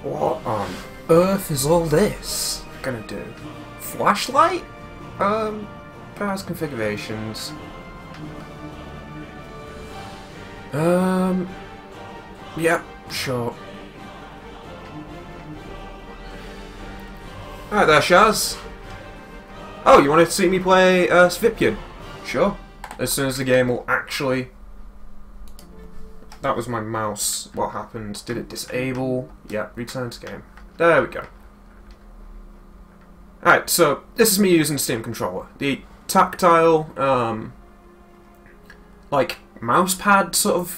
What on earth is all this gonna do? Flashlight? Browse configurations. Yeah, sure. Alright there, Shaz. Oh, you wanted to see me play Svipyud? Sure. As soon as the game will actually... That was my mouse. What happened? Did it disable? Yeah, return to game. There we go. Alright, so this is me using the Steam controller. The tactile, like, mouse pad sort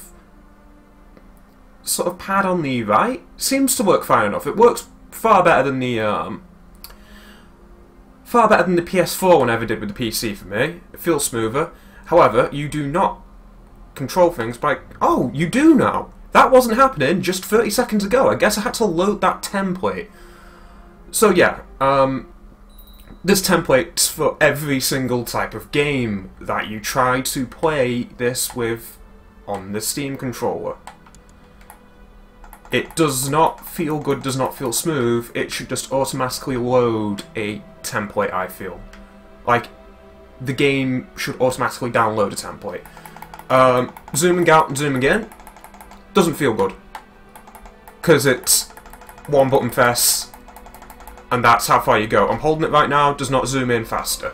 of pad on the right seems to work fine enough. It works far better than the PS4 one ever did with the PC for me. It feels smoother. However, you do not control things by... Oh, you do now! That wasn't happening just 30 seconds ago. I guess I had to load that template. So yeah, this template's for every single type of game that you try to play this with on the Steam controller. It does not feel good, does not feel smooth. It should just automatically load a template, I feel. Like, the game should automatically download a template. Zooming out and zooming in doesn't feel good. Because it's one button press, and that's how far you go. I'm holding it right now, does not zoom in faster.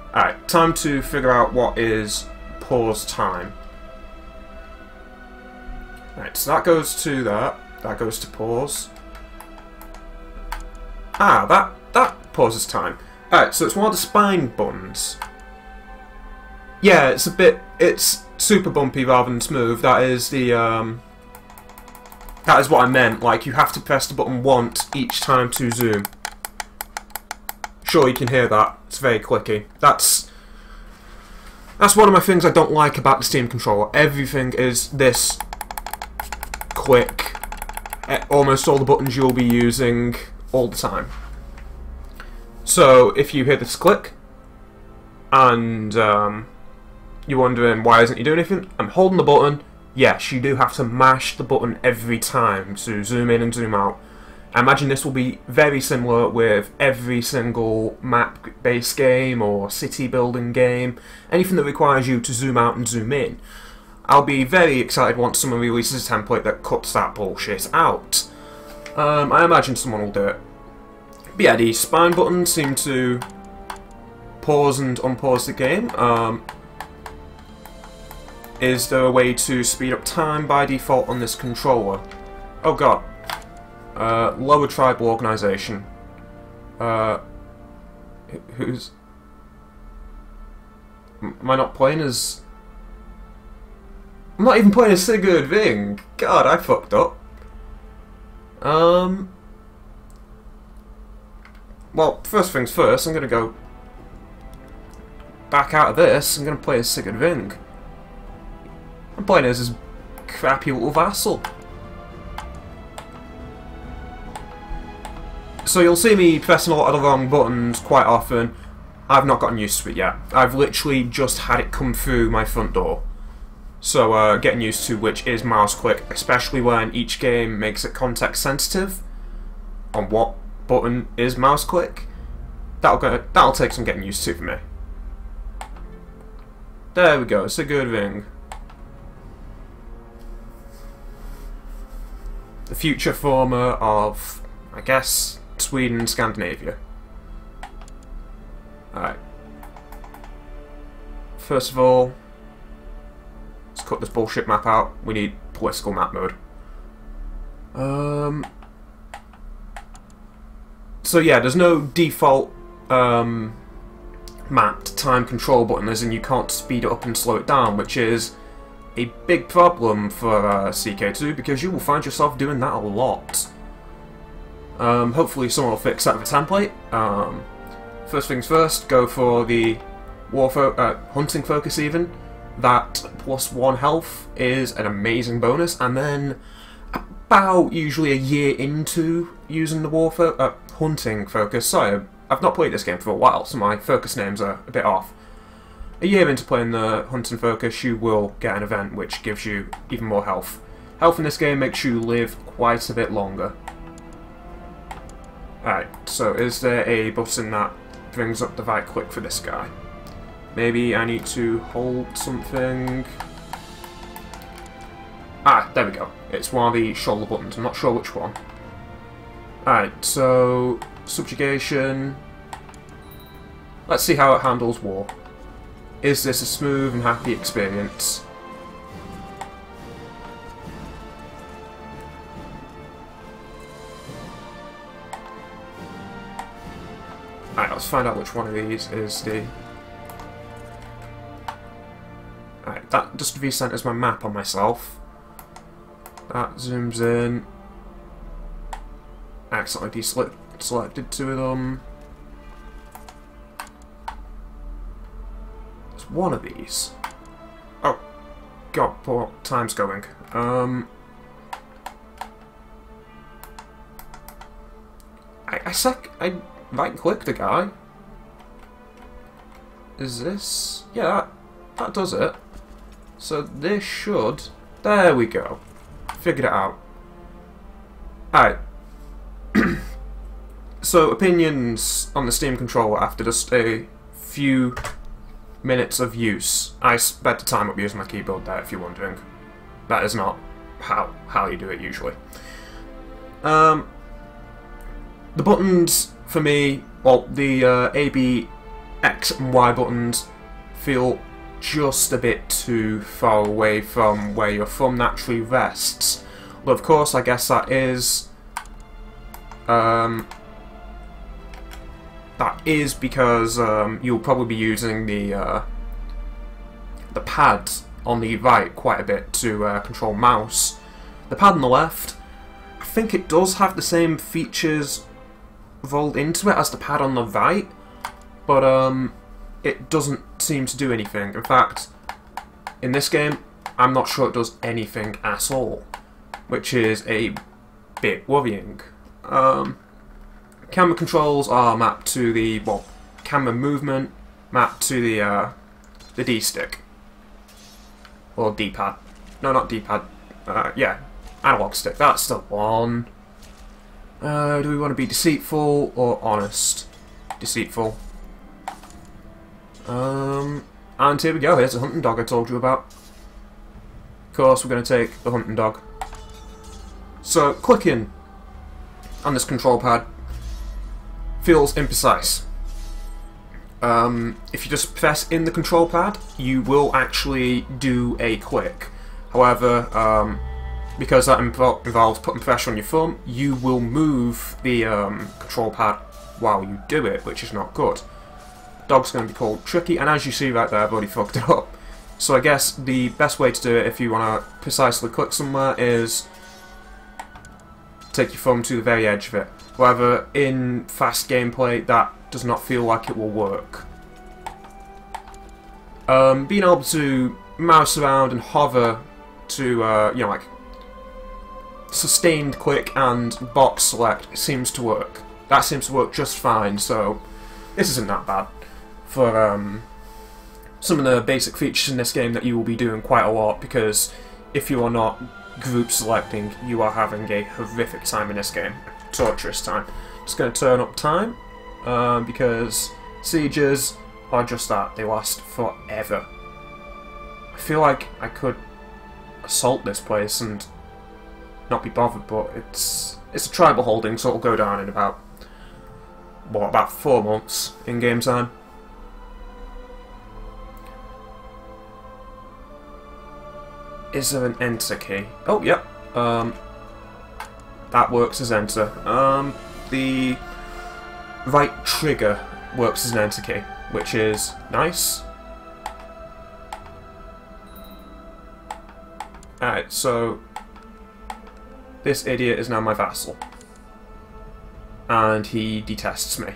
Alright, time to figure out what is pause time. Right, so that goes to that goes to pause. Ah, that pauses time. Alright, so it's one of the spine buttons. Yeah, it's super bumpy rather than smooth. That is the, that is what I meant, like you have to press the button once each time to zoom. Sure, you can hear that, it's very clicky. That's one of my things I don't like about the Steam controller. Everything is this quick. Almost all the buttons you'll be using all the time. So if you hear this click and you're wondering why isn't he doing anything, I'm holding the button. Yes, you do have to mash the button every time to zoom in and zoom out. I imagine this will be very similar with every single map-based game or city-building game, anything that requires you to zoom out and zoom in. I'll be very excited once someone releases a template that cuts that bullshit out. I imagine someone will do it. But yeah, the spine buttons seem to pause and unpause the game. Is there a way to speed up time by default on this controller? Oh god. Lower tribal organisation. Who's... Am I not playing as... I'm not even playing as Sigurd Ving. God, I fucked up. Well, first things first, I'm gonna go back out of this. I'm gonna play as Sigurd Ving. I'm playing as his crappy little vassal. So you'll see me pressing a lot of the wrong buttons quite often. I've not gotten used to it yet. I've literally just had it come through my front door. So getting used to which is mouse click, especially when each game makes it context sensitive on what button is mouse click. That'll take some getting used to for me. There we go, it's a good thing. The future former of, I guess, Sweden and Scandinavia. Alright. First of all, let's cut this bullshit map out. We need political map mode. So yeah, there's no default mapped time control button, as in you can't speed it up and slow it down, which is a big problem for CK2 because you will find yourself doing that a lot. Hopefully someone will fix that with a template. First things first, go for the hunting focus even. That +1 health is an amazing bonus, and then about usually a year into using the hunting focus. Sorry, I've not played this game for a while, so my focus names are a bit off. a year into playing the Hunt and Focus, you will get an event which gives you even more health. Health in this game makes you live quite a bit longer. Alright, so is there a button that brings up the right click for this guy? Maybe I need to hold something. Ah, there we go. It's one of the shoulder buttons. I'm not sure which one. Alright, so subjugation. Let's see how it handles war. Is this a smooth and happy experience? Alright, let's find out which one of these is the... Alright, that just recenters my map on myself. That zooms in. Accidentally deselected two of them. There's one of these. Oh, God, poor time's going. I right click the guy. Is this? Yeah, that does it. So this should. There we go. Figured it out. Alright. So, opinions on the Steam controller after just a few minutes of use. I sped the time up using my keyboard there, if you're wondering. That is not how you do it usually. The buttons, for me, well, the A, B, X and Y buttons feel just a bit too far away from where your thumb naturally rests. But of course, I guess that is because you'll probably be using the pad on the right quite a bit to control mouse. The pad on the left, I think it does have the same features rolled into it as the pad on the right, but it doesn't seem to do anything. In fact, in this game, I'm not sure it does anything at all, which is a bit worrying. Camera controls are mapped to the, well, camera movement mapped to the D-stick. Or D-pad. No, not D-pad. Yeah, analog stick, that's the one. Do we want to be deceitful or honest? Deceitful. And here we go, here's the hunting dog I told you about. Of course, we're going to take the hunting dog. So, clicking on this control pad feels imprecise. If you just press in the control pad, you will actually do a click. However, because that involves putting pressure on your thumb, you will move the control pad while you do it, which is not good. Dog's going to be called Tricky, and as you see right there, I've already fucked it up. So I guess the best way to do it, if you want to precisely click somewhere, is take your thumb to the very edge of it. However, in fast gameplay, that does not feel like it will work. Being able to mouse around and hover to, you know, like, sustained click and box select seems to work. That seems to work just fine, so this isn't that bad for some of the basic features in this game that you will be doing quite a lot, because if you are not group selecting, you are having a horrific time in this game. Torturous time. Just going to turn up time, because sieges are just that, they last forever. I feel like I could assault this place and not be bothered, but it's a tribal holding, so it'll go down in about, what, about 4 months in game time. Is there an enter key? Oh, yep. That works as enter. The right trigger works as an enter key, which is nice. Alright, so this idiot is now my vassal. And he detests me.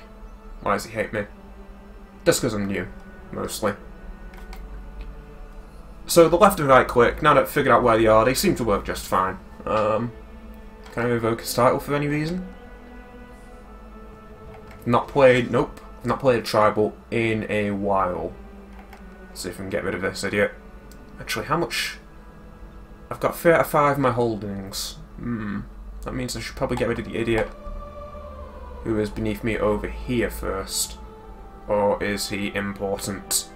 Why does he hate me? Just because I'm new, mostly. So the left and right click, now that I've figured out where they are, they seem to work just fine. Can I revoke his title for any reason? Not played, nope. Not played a tribal in a while. See if we can get rid of this idiot. Actually, how much... I've got 3 out of 5 in my holdings. That means I should probably get rid of the idiot who is beneath me over here first. Or is he important?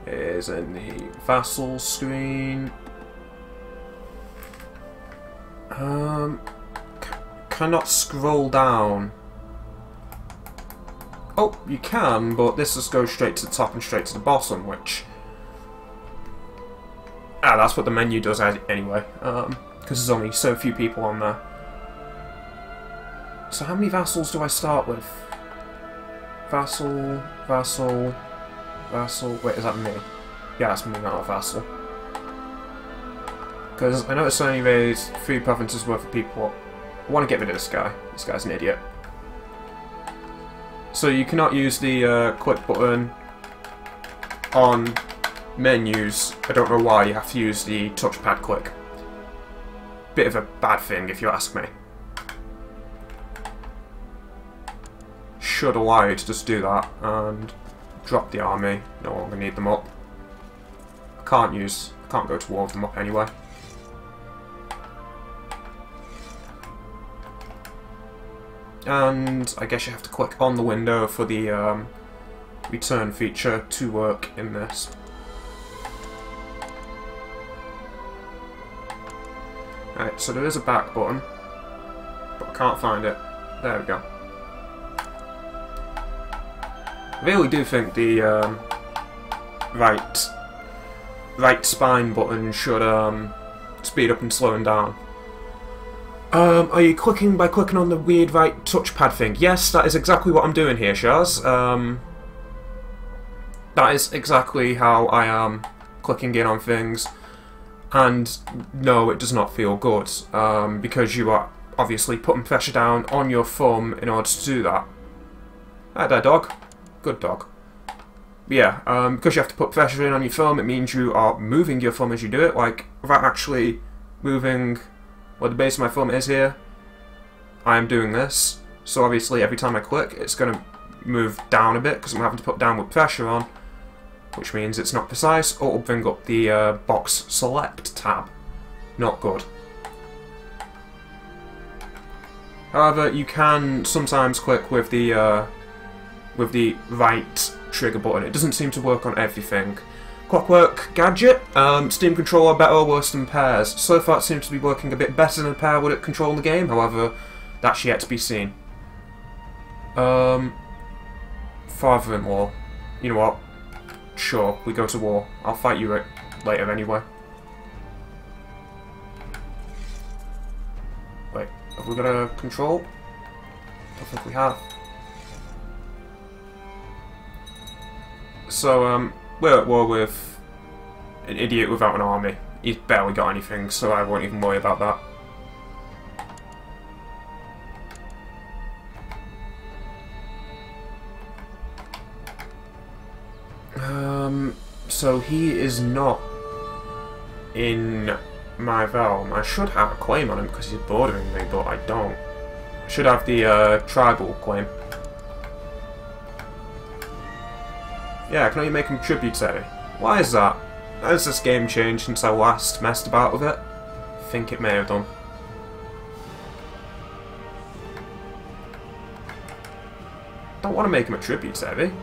Is in the vassal screen. Cannot scroll down. Oh, you can, but this just goes straight to the top and straight to the bottom, which... that's what the menu does anyway, because there's only so few people on there. So how many vassals do I start with? Vassal, vassal, vassal... Wait, is that me? Yeah, that's me, not a vassal. Because I know it's only raised 3 provinces worth of people. I want to get rid of this guy. This guy's an idiot. So you cannot use the quick button on menus. I don't know why you have to use the touchpad click. Bit of a bad thing if you ask me. Should allow you to just do that and drop the army. No longer need them up. I can't go to war with them up anyway. And I guess you have to click on the window for the return feature to work in this. Right, so there is a back button, but I can't find it. There we go. I really do think the right spine button should speed up and slowing down. Are you clicking by clicking on the weird right touchpad thing? Yes, that is exactly what I'm doing here, Shaz. That is exactly how I am clicking in on things. And no, it does not feel good, because you are obviously putting pressure down on your thumb in order to do that. Hi there, dog. Good dog. Yeah, because you have to put pressure in on your thumb, it means you are moving your thumb as you do it, like, without actually moving where the base of my thumb is here. I am doing this, so obviously every time I click, it's going to move down a bit, because I'm having to put downward pressure on, which means it's not precise, or it'll bring up the box select tab. Not good. However, you can sometimes click with the right trigger button. It doesn't seem to work on everything. Clockwork gadget. Steam controller better or worse than pairs? So far it seems to be working a bit better than a pair would it control the game, however, that's yet to be seen. Father-in-law. You know what? Sure, we go to war. I'll fight you later anyway. Wait, have we got a control? I think we have. So, we're at war with an idiot without an army. He's barely got anything, so I won't even worry about that. So he is not in my realm. I should have a claim on him because he's bordering me, but I don't. I should have the tribal claim. Yeah, I can only make him tributary. Why is that? Has this game changed since I last messed about with it? I think it may have done. Don't want to make him a tributary.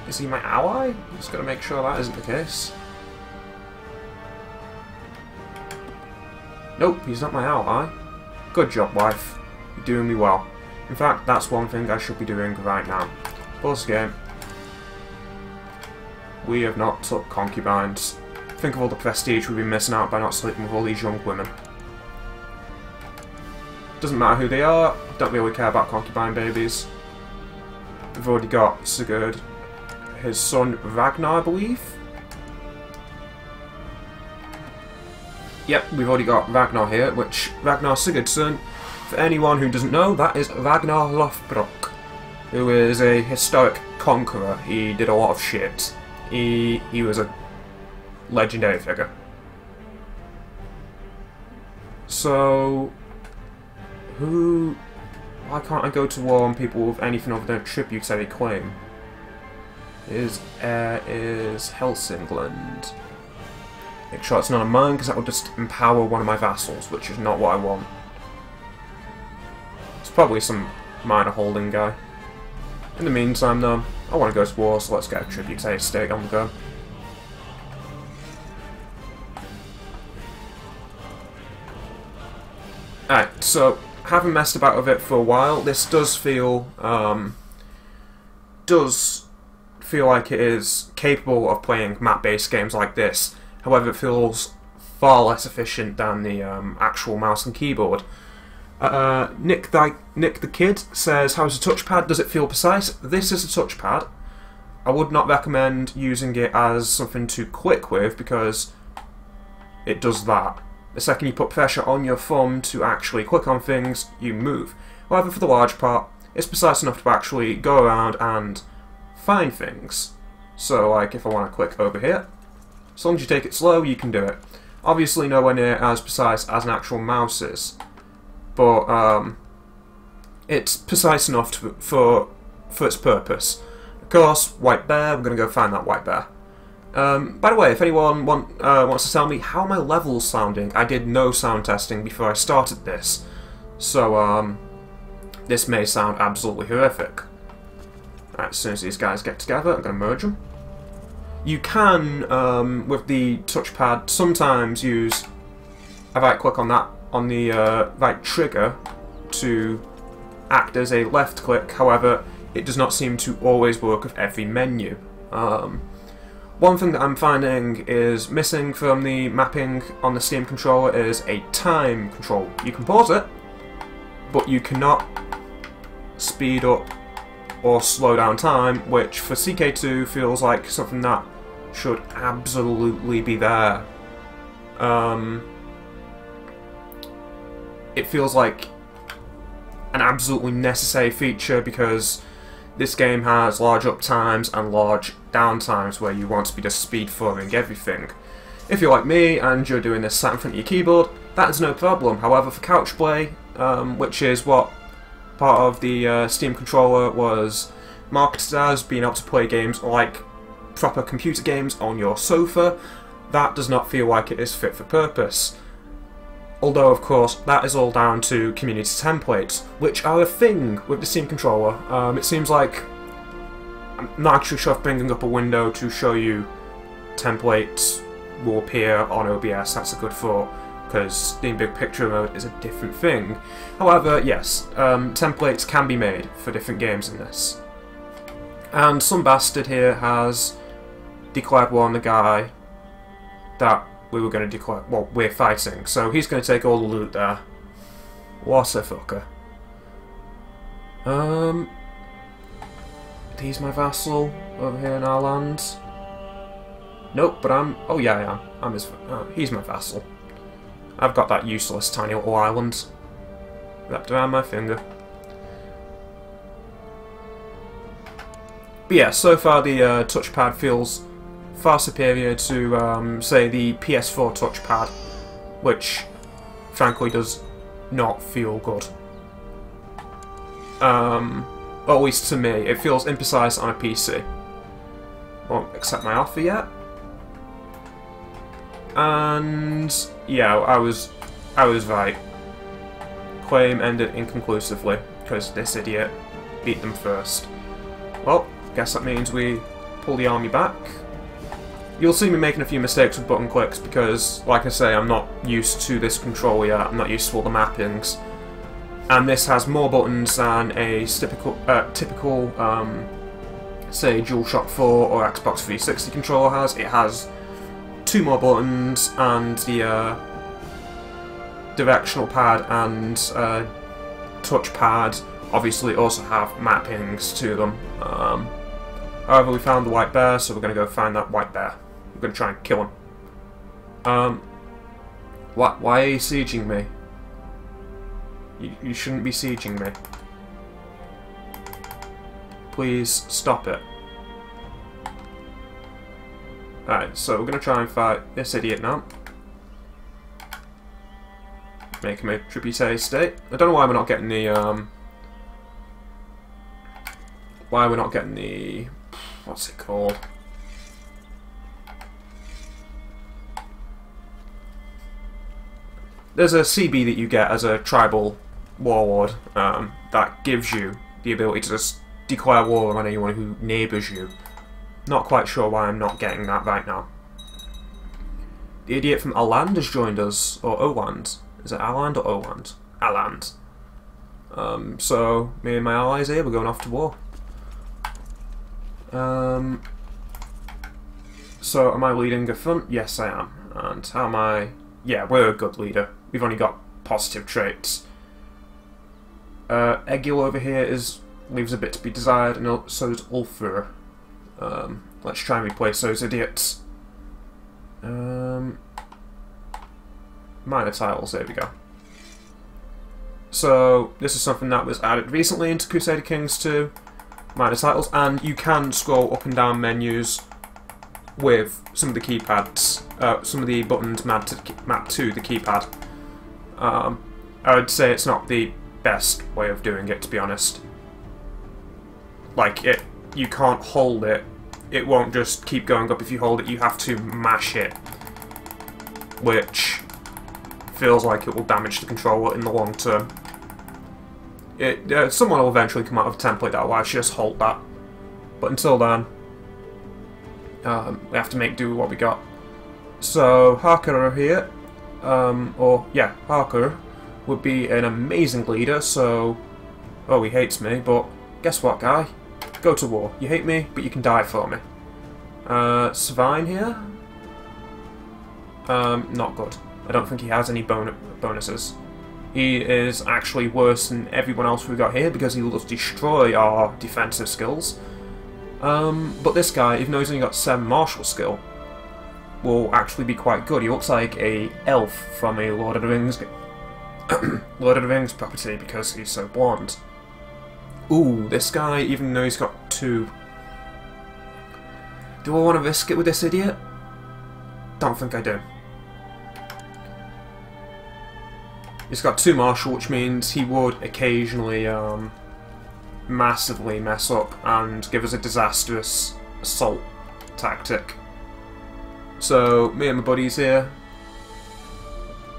Is he my ally? I'm just going to make sure that isn't the case. Nope, he's not my ally. Good job, wife. You're doing me well. In fact, that's one thing I should be doing right now. Pause the game. We have not took concubines. Think of all the prestige we've been missing out by not sleeping with all these young women. Doesn't matter who they are, don't really care about concubine babies. We've already got Sigurd. His son Ragnar, I believe? Yep, we've already got Ragnar here, which Ragnar Sigurd's son. For anyone who doesn't know, that is Ragnar Lothbrok, who is a historic conqueror. He did a lot of shit. He was a legendary figure. So, who Why can't I go to war on people with anything other than a tribute they claim? His heir is Helsingland. Make sure it's none of mine, because that will just empower one of my vassals, which is not what I want. It's probably some minor holding guy. In the meantime, though, I want to go to war, so let's get a tribute state on the go. Alright, so, having messed about with it for a while, this does feel like it is capable of playing map-based games like this. However, it feels far less efficient than the actual mouse and keyboard. Nick the Kid says, how's the touchpad? Does it feel precise? This is a touchpad. I would not recommend using it as something to click with, because it does that. The second you put pressure on your thumb to actually click on things, you move. However, for the large part, it's precise enough to actually go around and find things. So, like, if I want to click over here, as long as you take it slow, you can do it. Obviously nowhere near as precise as an actual mouse is, but it's precise enough for its purpose. Of course, white bear, we're going to go find that white bear. By the way, if anyone wants to tell me how my levels sounding, I did no sound testing before I started this, so this may sound absolutely horrific. Right, as soon as these guys get together, I'm going to merge them. You can, with the touchpad, sometimes use a right click on that, on the right trigger, to act as a left click. However, it does not seem to always work with every menu. One thing that I'm finding is missing from the mapping on the Steam controller is a time control. You can pause it, but you cannot speed up or slow down time, which for CK2 feels like something that should absolutely be there. It feels like an absolutely necessary feature, because this game has large up times and large down times where you want to be just speed farming everything. If you're like me and you're doing this sat in front of your keyboard, that is no problem. However, for couch play, which is what part of the Steam controller was marketed as, being able to play games like proper computer games on your sofa, that does not feel like it is fit for purpose. Although, of course, that is all down to community templates, which are a thing with the Steam controller. It seems like, I'm not actually sure if bringing up a window to show you templates will appear on OBS, that's a good thought, because Steam Big Picture mode is a different thing. However, yes, templates can be made for different games in this. And some bastard here has declared war on the guy that we were going to declare, well, we're fighting, so he's going to take all the loot there. What a fucker. He's my vassal over here in our land. Nope, but oh yeah, I am. I'm his, he's my vassal. I've got that useless tiny little island wrapped around my finger. But yeah, so far the touchpad feels far superior to, say, the PS4 touchpad, which, frankly, does not feel good. Or at least to me, it feels imprecise on a PC. Won't accept my offer yet. And yeah, I was right. Claim ended inconclusively because this idiot beat them first. Well, guess that means we pull the army back. You'll see me making a few mistakes with button clicks because, like I say, I'm not used to this controller yet. I'm not used to all the mappings, and this has more buttons than a typical, say, DualShock 4 or Xbox 360 controller has. It has 2 more buttons, and the directional pad and touchpad obviously also have mappings to them. However, we found the white bear, so we're going to go find that white bear. We're going to try and kill him. Why are you sieging me? You shouldn't be sieging me. Please stop it. Alright, so we're going to try and fight this idiot now. Make him a tributary state. I don't know why we're not getting the why we're not getting the... what's it called? There's a CB that you get as a tribal warlord that gives you the ability to just declare war on anyone who neighbours you. Not quite sure why I'm not getting that right now. The idiot from Aland has joined us, or Oland. Is it Aland or Oland? Aland. So, me and my allies here, we're going off to war. So, am I leading a front? Yes, I am. And how am I... yeah, we're a good leader. We've only got positive traits. Egil over here leaves a bit to be desired, and so does Ulfur. Let's try and replace those idiots. Minor titles, there we go. So, this is something that was added recently into Crusader Kings 2. Minor titles, and you can scroll up and down menus with some of the keypads, some of the buttons mapped to the keypad. I would say it's not the best way of doing it, to be honest. Like, you can't hold it. It won't just keep going up if you hold it, you have to mash it. Which feels like it will damage the controller in the long term. Someone will eventually come out of a template that allows you to just hold that. But until then, we have to make do with what we got. So, Harker here, Harker would be an amazing leader, so... oh, he hates me, but guess what, guy? Go to war. You hate me, but you can die for me. Svine here? Not good. I don't think he has any bonuses. He is actually worse than everyone else we've got here because he will just destroy our defensive skills. But this guy, even though he's only got 7 martial skill, will actually be quite good. He looks like a elf from a Lord of the Rings Lord of the Rings property because he's so blonde. Ooh, this guy, even though he's got 2... do I want to risk it with this idiot? Don't think I do. He's got 2 martial, which means he would occasionally massively mess up and give us a disastrous assault tactic. So, me and my buddies here,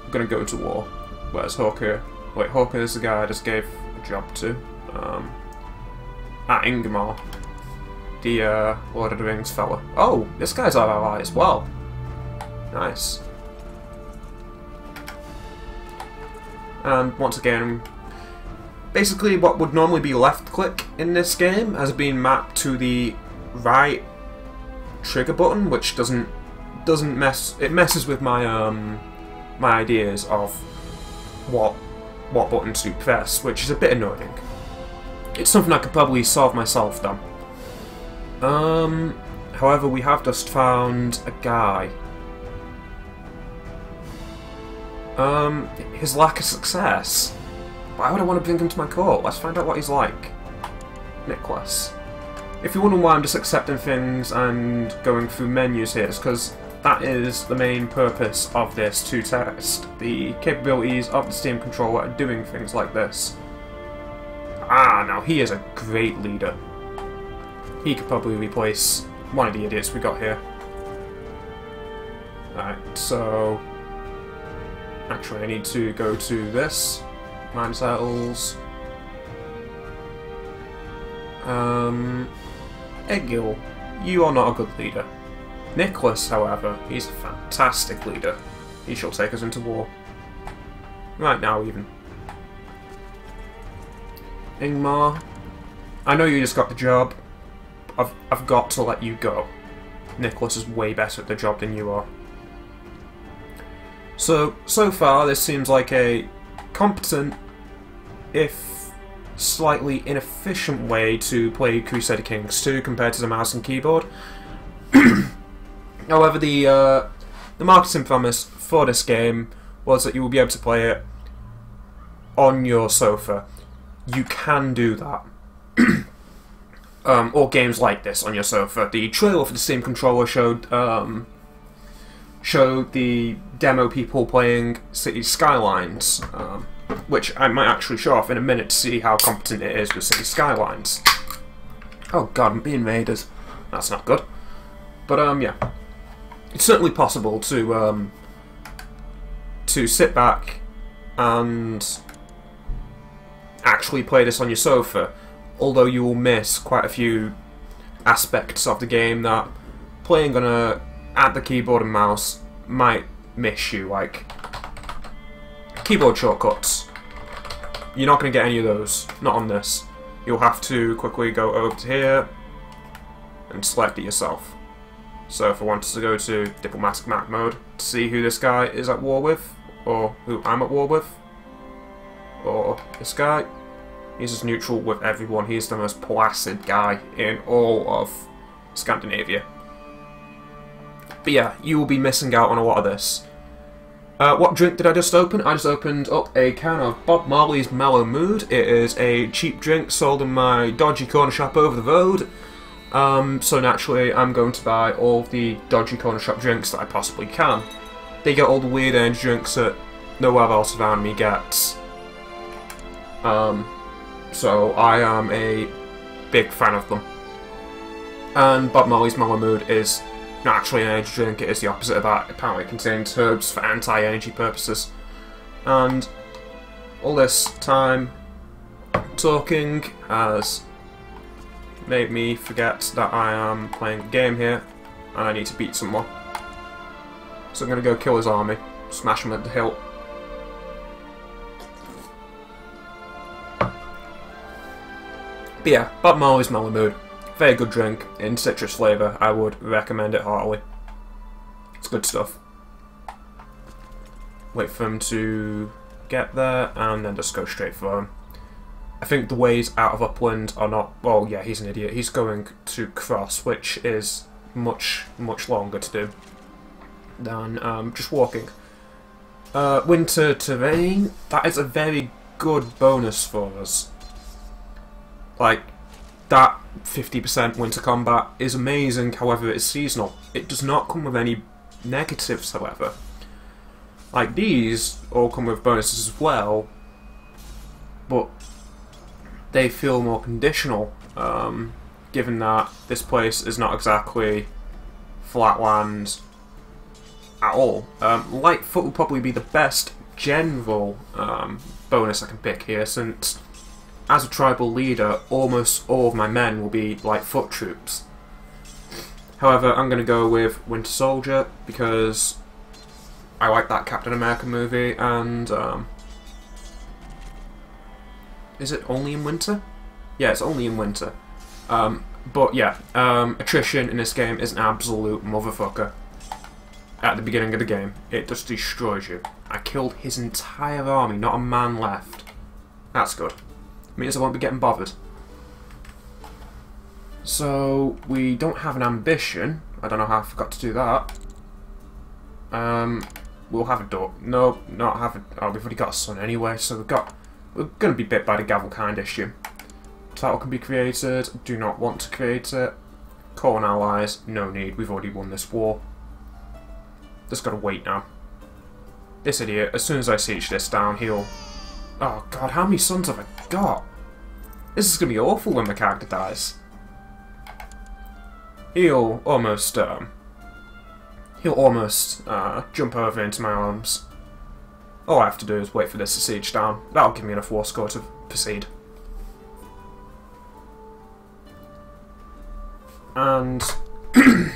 I'm gonna go to war. Where's Hawker? Wait, Hawker is the guy I just gave a job to. Ingmar, the Lord of the Rings fella. Oh, this guy's our ally as well. Nice. And once again, basically what would normally be left click in this game has been mapped to the right trigger button, which doesn't mess. It messes with my my ideas of what button to press, which is a bit annoying. It's something I could probably solve myself though. However, we have just found a guy. His lack of success. Why would I want to bring him to my court? Let's find out what he's like. Nicholas. If you're wondering why I'm just accepting things and going through menus here, it's because that is the main purpose of this, to test the capabilities of the Steam controller at doing things like this. Ah, now he is a great leader. He could probably replace one of the idiots we got here. Alright, so... actually, I need to go to this. Minor titles. Egil, you are not a good leader. Nicholas, however, he's a fantastic leader. He shall take us into war. Right now, even. Ingmar, I know you just got the job. I've got to let you go. Nicholas is way better at the job than you are. So far, this seems like a competent, if slightly inefficient way to play Crusader Kings 2 compared to the mouse and keyboard. However, the marketing promise for this game was that you will be able to play it on your sofa. You can do that. Or games like this on your sofa. The trailer for the Steam controller showed the demo people playing City Skylines, which I might actually show off in a minute to see how competent it is with City Skylines. Oh god, I'm being raided. That's not good. But yeah, it's certainly possible to sit back and actually play this on your sofa, although you will miss quite a few aspects of the game that playing on at the keyboard and mouse might miss you, like keyboard shortcuts. You're not going to get any of those, not on this. You'll have to quickly go over to here and select it yourself. So if I wanted to go to diplomatic map mode to see who this guy is at war with, or who I'm at war with, or this guy, he's just neutral with everyone. He's the most placid guy in all of Scandinavia. But yeah, you will be missing out on a lot of this. What drink did I just open? I just opened up a can of Bob Marley's Mellow Mood. It is a cheap drink sold in my dodgy corner shop over the road. So naturally, I'm going to buy all the dodgy corner shop drinks that I possibly can. They get all the weird energy drinks that nowhere else around me gets. So I am a big fan of them. And Bob Marley's Mellow Mood is not actually an energy drink, it is the opposite of that. Apparently it contains herbs for anti-energy purposes. And all this time talking has made me forget that I am playing a game here and I need to beat someone. So I'm going to go kill his army, smash him at the hilt. But yeah, Bob Marley's Mellow Mood. Very good drink, in citrus flavour. I would recommend it heartily. It's good stuff. Wait for him to get there, and then just go straight for him. I think the ways out of Upland are not... Well, yeah, he's an idiot. He's going to cross, which is much, much longer to do than just walking. Winter terrain, that is a very good bonus for us. Like, that 50% winter combat is amazing, however it is seasonal. It does not come with any negatives, however. Like, these all come with bonuses as well, but they feel more conditional, given that this place is not exactly flatland at all. Lightfoot will probably be the best general bonus I can pick here, since as a tribal leader, almost all of my men will be Lightfoot troops. However, I'm going to go with Winter Soldier because I like that Captain America movie, and is it only in winter? Yeah, it's only in winter. But yeah, attrition in this game is an absolute motherfucker. At the beginning of the game, it just destroys you. I killed his entire army, not a man left. That's good. Means I won't be getting bothered. So we don't have an ambition. I don't know how I forgot to do that. We'll have a daughter. No, not have a. Oh, we've already got a son anyway. So we're going to be bit by the Gavelkind issue. Title can be created. Do not want to create it. Call on allies. No need. We've already won this war. Just got to wait now. This idiot. As soon as I siege this down, he'll. Oh god, how many sons have I got? This is going to be awful when my character dies. He'll almost jump over into my arms. All I have to do is wait for this to siege down. That'll give me enough war score to proceed. And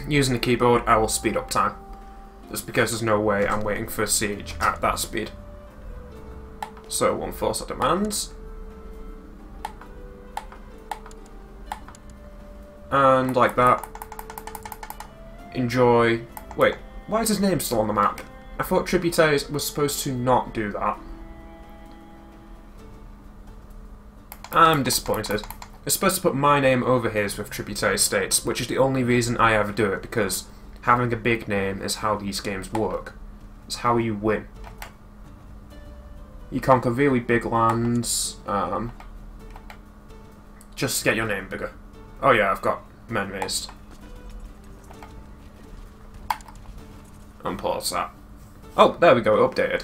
using the keyboard, I will speed up time. Just because there's no way I'm waiting for a siege at that speed. So, one force at demands. And like that. Enjoy. Wait, why is his name still on the map? I thought tributaries was supposed to not do that. I'm disappointed. It's supposed to put my name over his with tributary states, which is the only reason I ever do it, because having a big name is how these games work. It's how you win. You conquer really big lands, just to get your name bigger. Oh yeah, I've got men raised. Unpause that. Oh, there we go, updated.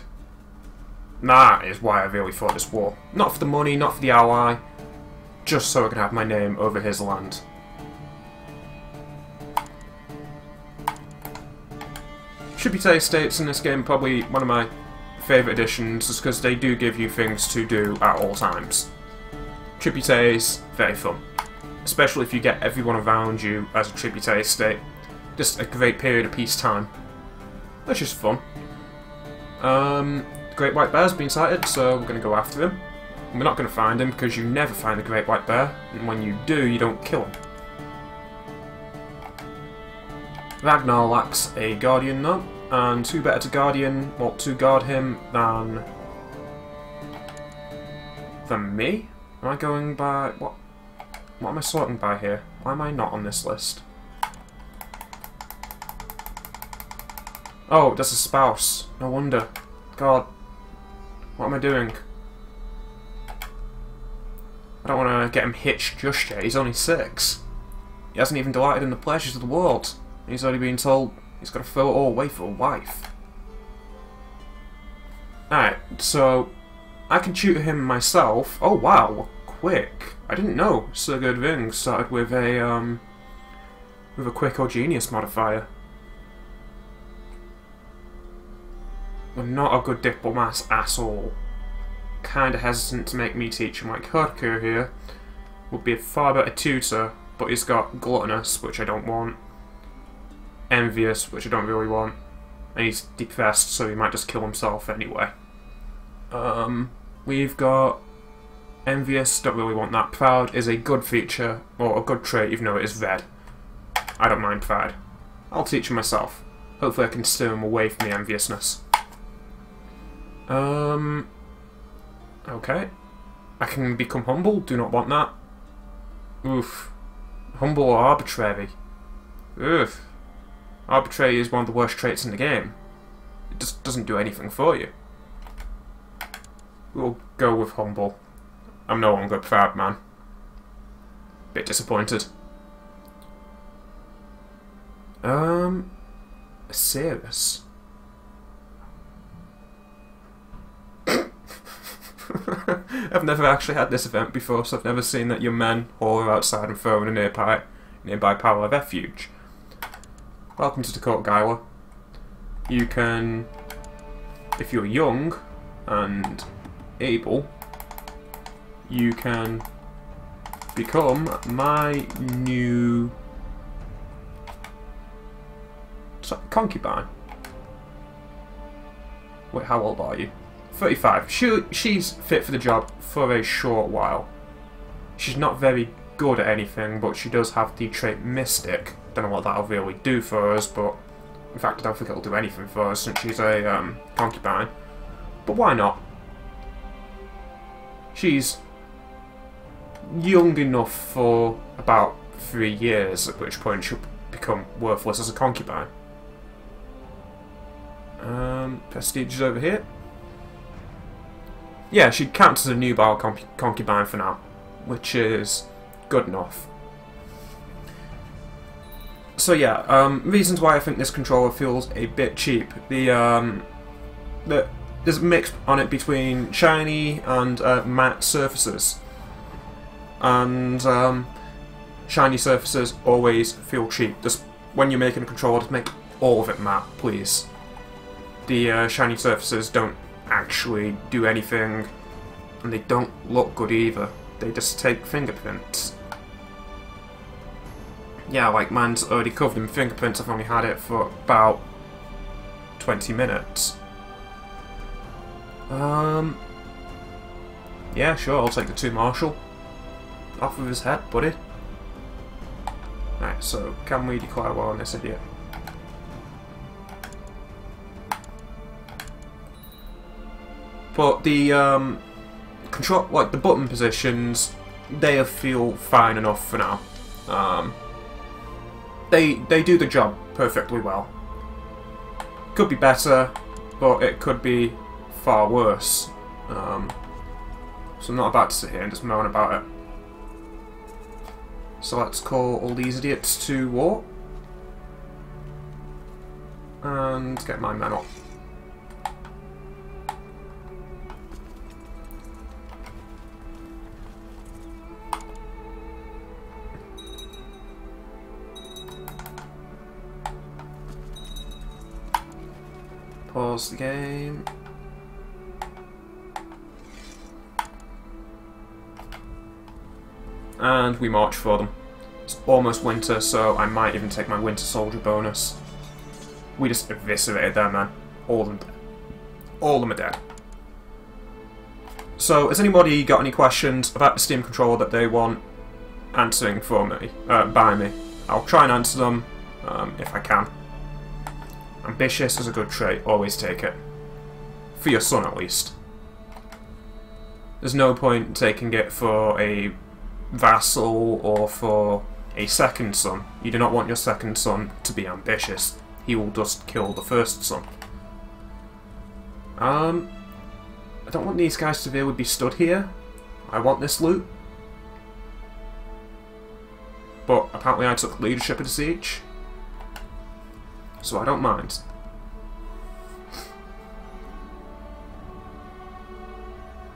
That is why I really fought this war. Not for the money, not for the ally, just so I can have my name over his land. Tribute estates in this game probably one of my favourite additions, just because they do give you things to do at all times. Tributes, very fun. Especially if you get everyone around you as a tribute estate. Just a great period of peacetime. That's just fun. The Great White Bear's been sighted, so we're going to go after him. We're not going to find him, because you never find the Great White Bear, and when you do, you don't kill him. Ragnar lacks a Guardian though, and who better to Guardian, well, to guard him than me? Am I going by... What am I sorting by here? Why am I not on this list? Oh, that's a spouse. No wonder. God. What am I doing? I don't want to get him hitched just yet. He's only 6. He hasn't even delighted in the pleasures of the world. He's already been told he's got to throw it all away for a wife. Alright, so I can tutor him myself. Oh wow, quick. I didn't know Sir Good Ring started with a quick or genius modifier. We're not a good diplomat at all. Kinda hesitant to make me teach him, like Hurtker here would be a far better tutor, but he's got gluttonous, which I don't want. Envious, which I don't really want. And he's depressed, so he might just kill himself anyway. We've got envious, don't really want that. Proud is a good feature, or a good trait, even though it is red. I don't mind pride. I'll teach him myself. Hopefully I can steer him away from the enviousness. Okay. I can become humble, do not want that. Oof. Humble or arbitrary? Oof. Arbitrary is one of the worst traits in the game. It just doesn't do anything for you. We'll go with humble. I'm no longer proud, man. Bit disappointed. Serious. I've never actually had this event before, so I've never seen that your men holler outside and throw in a nearby pile of refuge. Welcome to Dakota Gaiwa. You can, if you're young and able, you can become my new concubine. Wait, how old are you? 35. She's fit for the job for a short while. She's not very good at anything, but she does have the trait Mystic. Don't know what that'll really do for us, but in fact I don't think it'll do anything for us since she's a concubine. But why not? She's young enough for about 3 years, at which point she'll become worthless as a concubine. Prestige is over here. Yeah, she counts as a nubile concubine for now, which is good enough. So yeah, reasons why I think this controller feels a bit cheap. There's a mix on it between shiny and matte surfaces, and shiny surfaces always feel cheap. Just when you're making a controller, just make all of it matte, please. The shiny surfaces don't actually do anything, and they don't look good either. They just take fingerprints. Yeah, like mine's already covered in fingerprints. I've only had it for about 20 minutes. Yeah, sure, I'll take the 2 Marshal off of his head, buddy. Right, so can we declare war on this idiot? But the control, like the button positions, they feel fine enough for now. They do the job perfectly well. Could be better, but it could be far worse. So I'm not about to sit here and just moan about it. So let's call all these idiots to war and get my men up. Pause the game. And we march for them. It's almost winter, so I might even take my winter soldier bonus. We just eviscerated them, man. All of them dead. All of them are dead. So, has anybody got any questions about the Steam controller that they want answering for me, by me? I'll try and answer them if I can. Ambitious is a good trait, always take it. For your son, at least. There's no point taking it for a vassal or for a second son. You do not want your second son to be ambitious. He will just kill the first son. I don't want these guys to really be stood here. I want this loot. But apparently I took leadership of the siege, so I don't mind.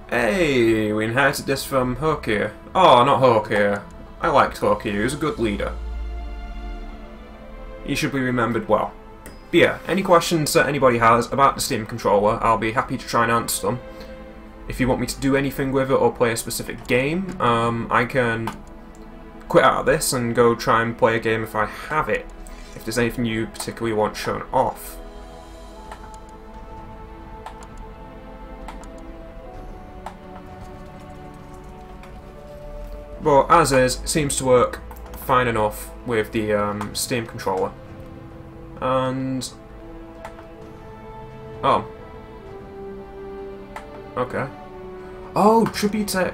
Hey, we inherited this from Hokir. Oh, not Hokir. I liked Hokir, he was a good leader. He should be remembered well. But yeah, any questions that anybody has about the Steam controller, I'll be happy to try and answer them. If you want me to do anything with it or play a specific game, I can quit out of this and go try and play a game if I have it. If there's anything you particularly want shown off. But as is, it seems to work fine enough with the Steam controller. And... oh. Okay. Oh, tributary.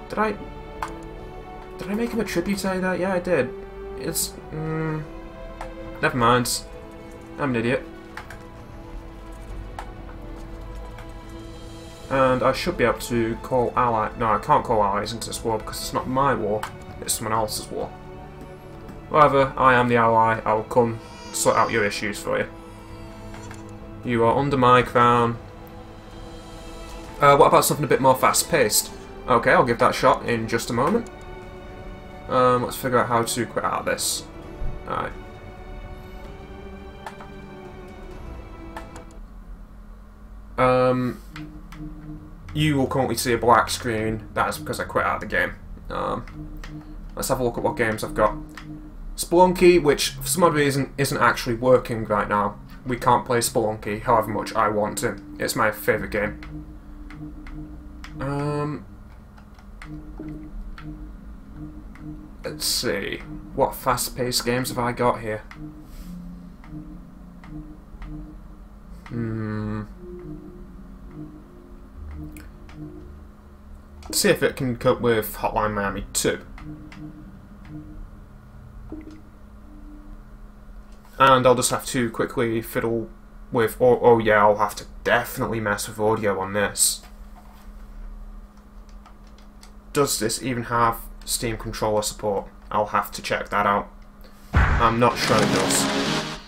Did I make him a tributary there? Yeah, I did. It's... never mind. I'm an idiot. And I should be able to call ally... no, I can't call allies into this war because it's not my war. It's someone else's war. However, I am the ally. I will come sort out your issues for you. You are under my crown. What about something a bit more fast-paced? Okay, I'll give that a shot in just a moment. Let's figure out how to quit out of this. Alright. You will currently see a black screen. That is because I quit out of the game. Let's have a look at what games I've got. Spelunky, which for some odd reason isn't actually working right now. We can't play Spelunky however much I want to. It's my favourite game. Let's see. What fast-paced games have I got here? Let's see if it can cope with Hotline Miami 2. And I'll just have to quickly fiddle with... oh yeah, I'll have to definitely mess with audio on this. Does this even have Steam controller support? I'll have to check that out. I'm not sure it does.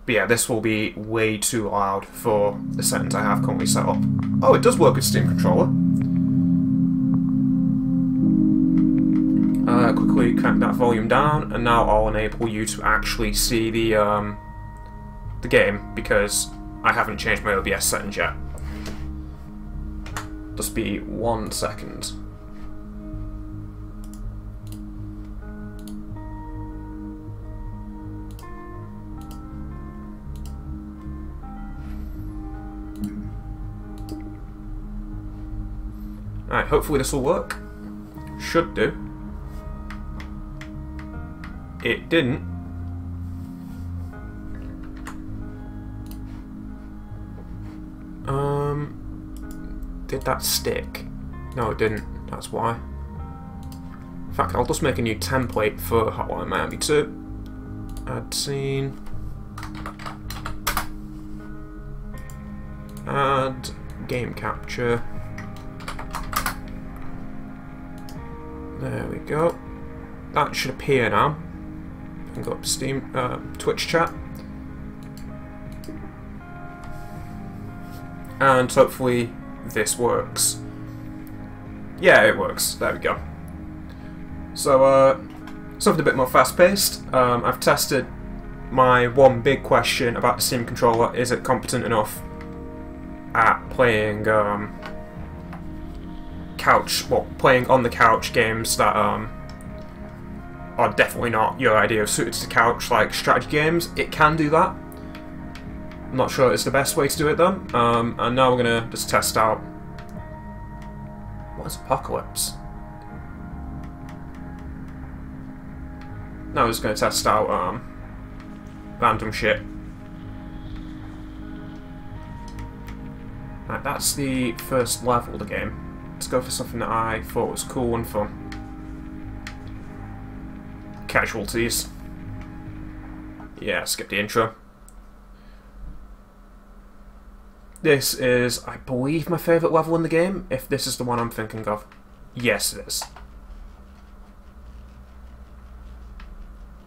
But yeah, this will be way too loud for the settings I have currently set up. Oh, it does work with Steam controller. Quickly crank that volume down, and now I'll enable you to actually see the game, because I haven't changed my OBS settings yet. Just be 1 second. Alright, hopefully this will work. Should do. It didn't. Did that stick? No, it didn't. That's why. In fact, I'll just make a new template for Hotline Miami 2. Add scene. Add game capture. There we go. That should appear now. I can go up to Steam, Twitch chat. And hopefully this works. Yeah, it works. There we go. So, something a bit more fast-paced. I've tested my one big question about the Steam controller: is it competent enough at playing playing on the couch games that are definitely not your idea of suited to the couch, like strategy games? It can do that. I'm not sure it's the best way to do it though. And now we're gonna just test out. What is Apocalypse? Now we're just gonna test out random shit. Right, that's the first level of the game. Let's go for something that I thought was cool and fun. Casualties. Yeah, skip the intro. This is, I believe, my favourite level in the game, if this is the one I'm thinking of. Yes, it is.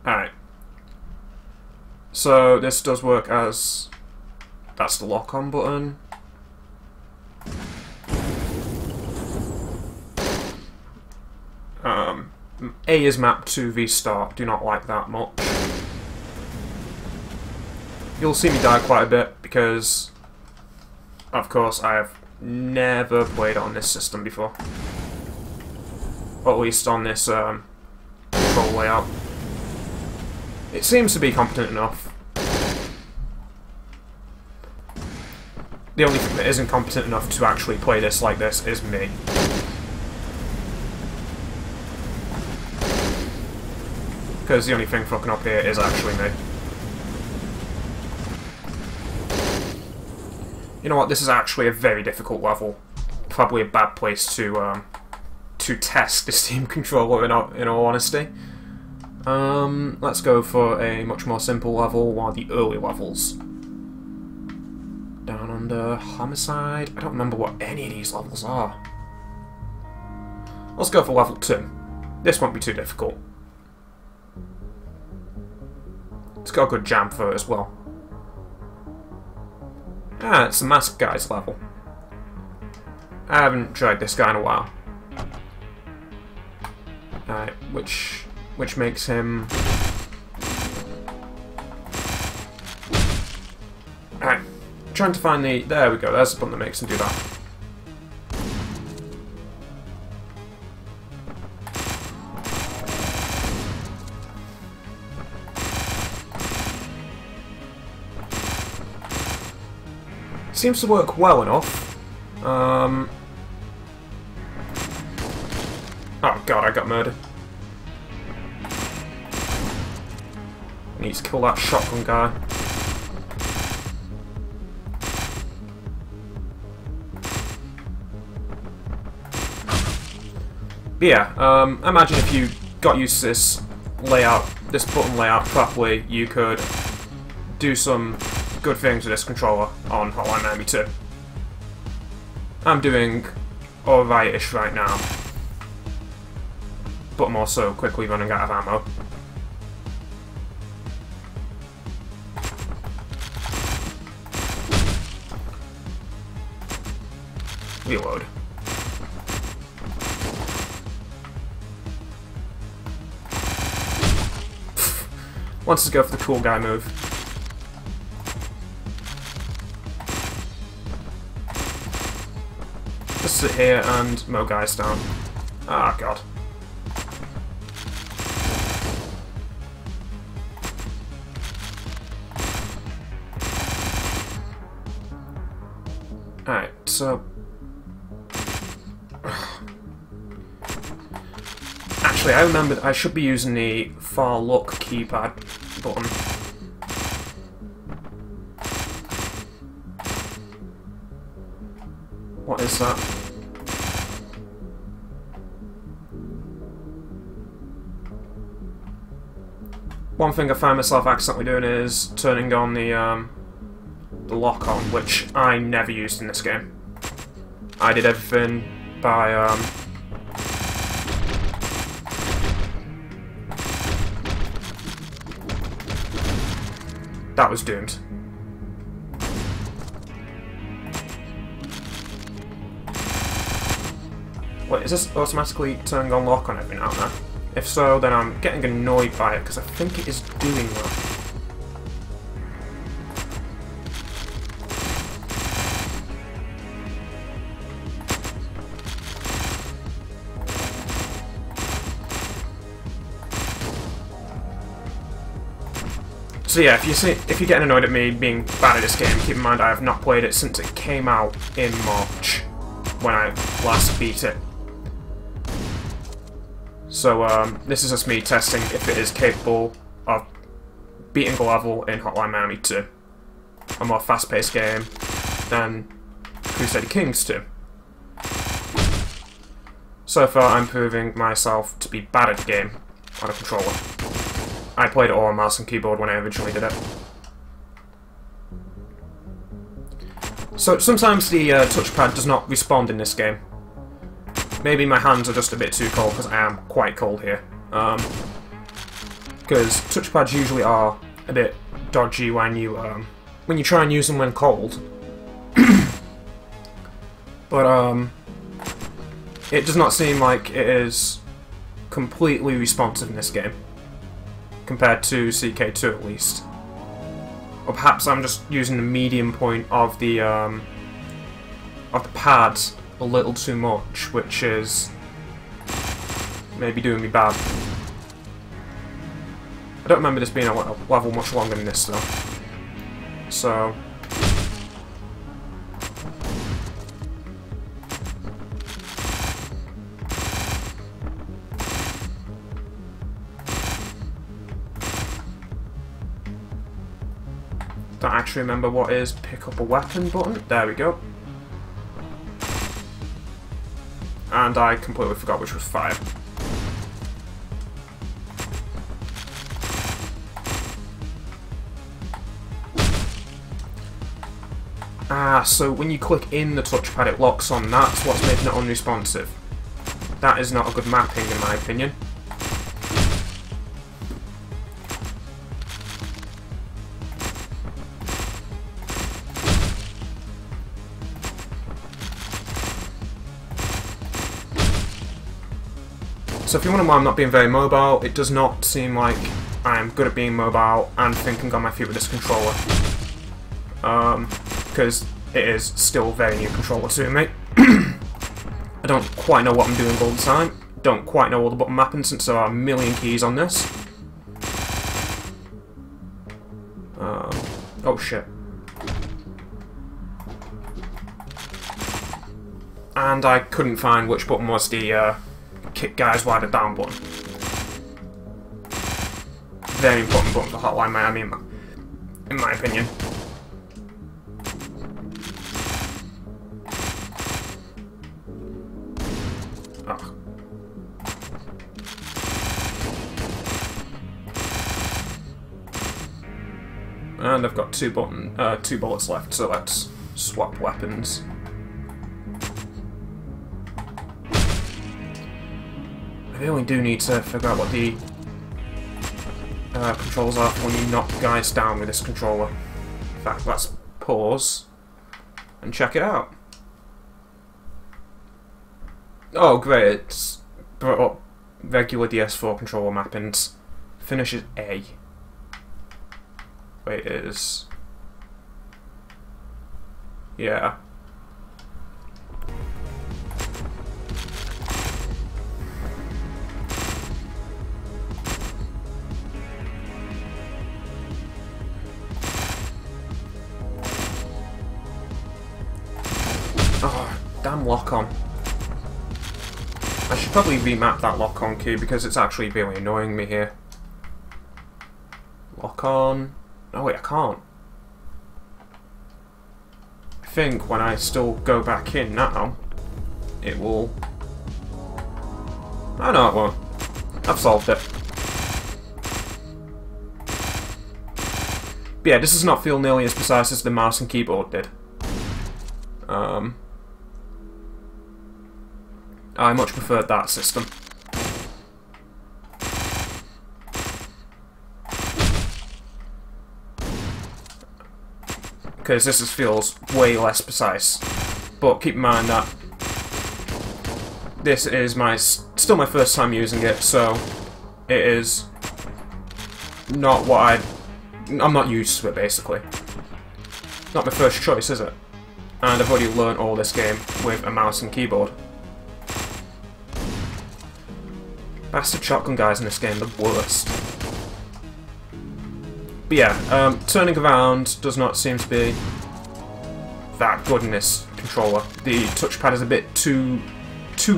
Alright. So, this does work as... That's the lock-on button. A is mapped to V-start. Do not like that much. You'll see me die quite a bit because, of course, I have never played on this system before. Or at least on this control layout. It seems to be competent enough. The only thing that isn't competent enough to actually play this like this is me. Because the only thing fucking up here is actually me. You know what, this is actually a very difficult level. Probably a bad place to test the Steam controller in all honesty. Let's go for a much more simple level, one of the early levels. Down Under, Homicide. I don't remember what any of these levels are. Let's go for level 2. This won't be too difficult. It's got a good jam for it as well. Ah, it's the Masked Guy's level. I haven't tried this guy in a while. Which makes him... Alright, trying to find the... There we go, there's the button that makes him do that. Seems to work well enough. Oh god, I got murdered. I need to kill that shotgun guy. But yeah, imagine if you got used to this layout, this button layout properly, you could do some good things with this controller on Hotline Miami 2. I'm doing alright-ish right now, but I'm also quickly running out of ammo. Reload. Wants to go for the cool guy move. Just sit here and mow guys down. Ah, god. Alright, so... Actually, I remembered I should be using the far look keypad button. What is that? One thing I find myself accidentally doing is turning on the lock on, which I never used in this game. I did everything by that was doomed. Wait, is this automatically turning on lock on every now and then? If so, then I'm getting annoyed by it because I think it is doing that. So yeah, if you're getting annoyed at me being bad at this game, keep in mind I have not played it since it came out in March, when I last beat it. So this is just me testing if it is capable of beating the level in Hotline Miami 2, a more fast-paced game than Crusader Kings 2. So far I'm proving myself to be bad at the game on a controller. I played it all on mouse and keyboard when I originally did it. So sometimes the touchpad does not respond in this game. Maybe my hands are just a bit too cold because I am quite cold here. Because touchpads usually are a bit dodgy when you try and use them when cold. But it does not seem like it is completely responsive in this game, compared to CK2 at least. Or perhaps I'm just using the medium point of the pads a little too much, which is maybe doing me bad. I don't remember this being a level much longer than this though. So don't actually remember what is pick up a weapon button. There we go. And I completely forgot which was fire. Ah, so when you click in the touchpad it locks on, that's what's making it unresponsive. That is not a good mapping in my opinion. So if you wonder why I'm not being very mobile, it does not seem like I'm good at being mobile and thinking on my feet with this controller. Because it is still a very new controller to me. I don't quite know what I'm doing all the time. Don't quite know all the button mapping since there are a million keys on this. Oh shit. And I couldn't find which button was the kick guys wider down button. Very important button for Hotline Miami in my opinion. Oh. And I've got two bullets left, so let's swap weapons. I really do need to figure out what the controls are when you knock guys down with this controller. In fact, let's pause and check it out. Oh great, it's brought up regular DS4 controller mappings. Finish is A. Wait, it is... yeah. Oh, damn lock-on. I should probably remap that lock-on key because it's actually really annoying me here. Lock-on... oh wait, I can't. I think when I still go back in now, it will... oh no, it won't. I've solved it. But yeah, this does not feel nearly as precise as the mouse and keyboard did. I much preferred that system. Because this feels way less precise. But keep in mind that this is still my first time using it, so it is not what I'm not used to it, basically. Not my first choice, is it? And I've already learnt all this game with a mouse and keyboard. Bastard shotgun guys in this game, the worst. But But yeah, turning around does not seem to be that good in this controller. The touchpad is a bit too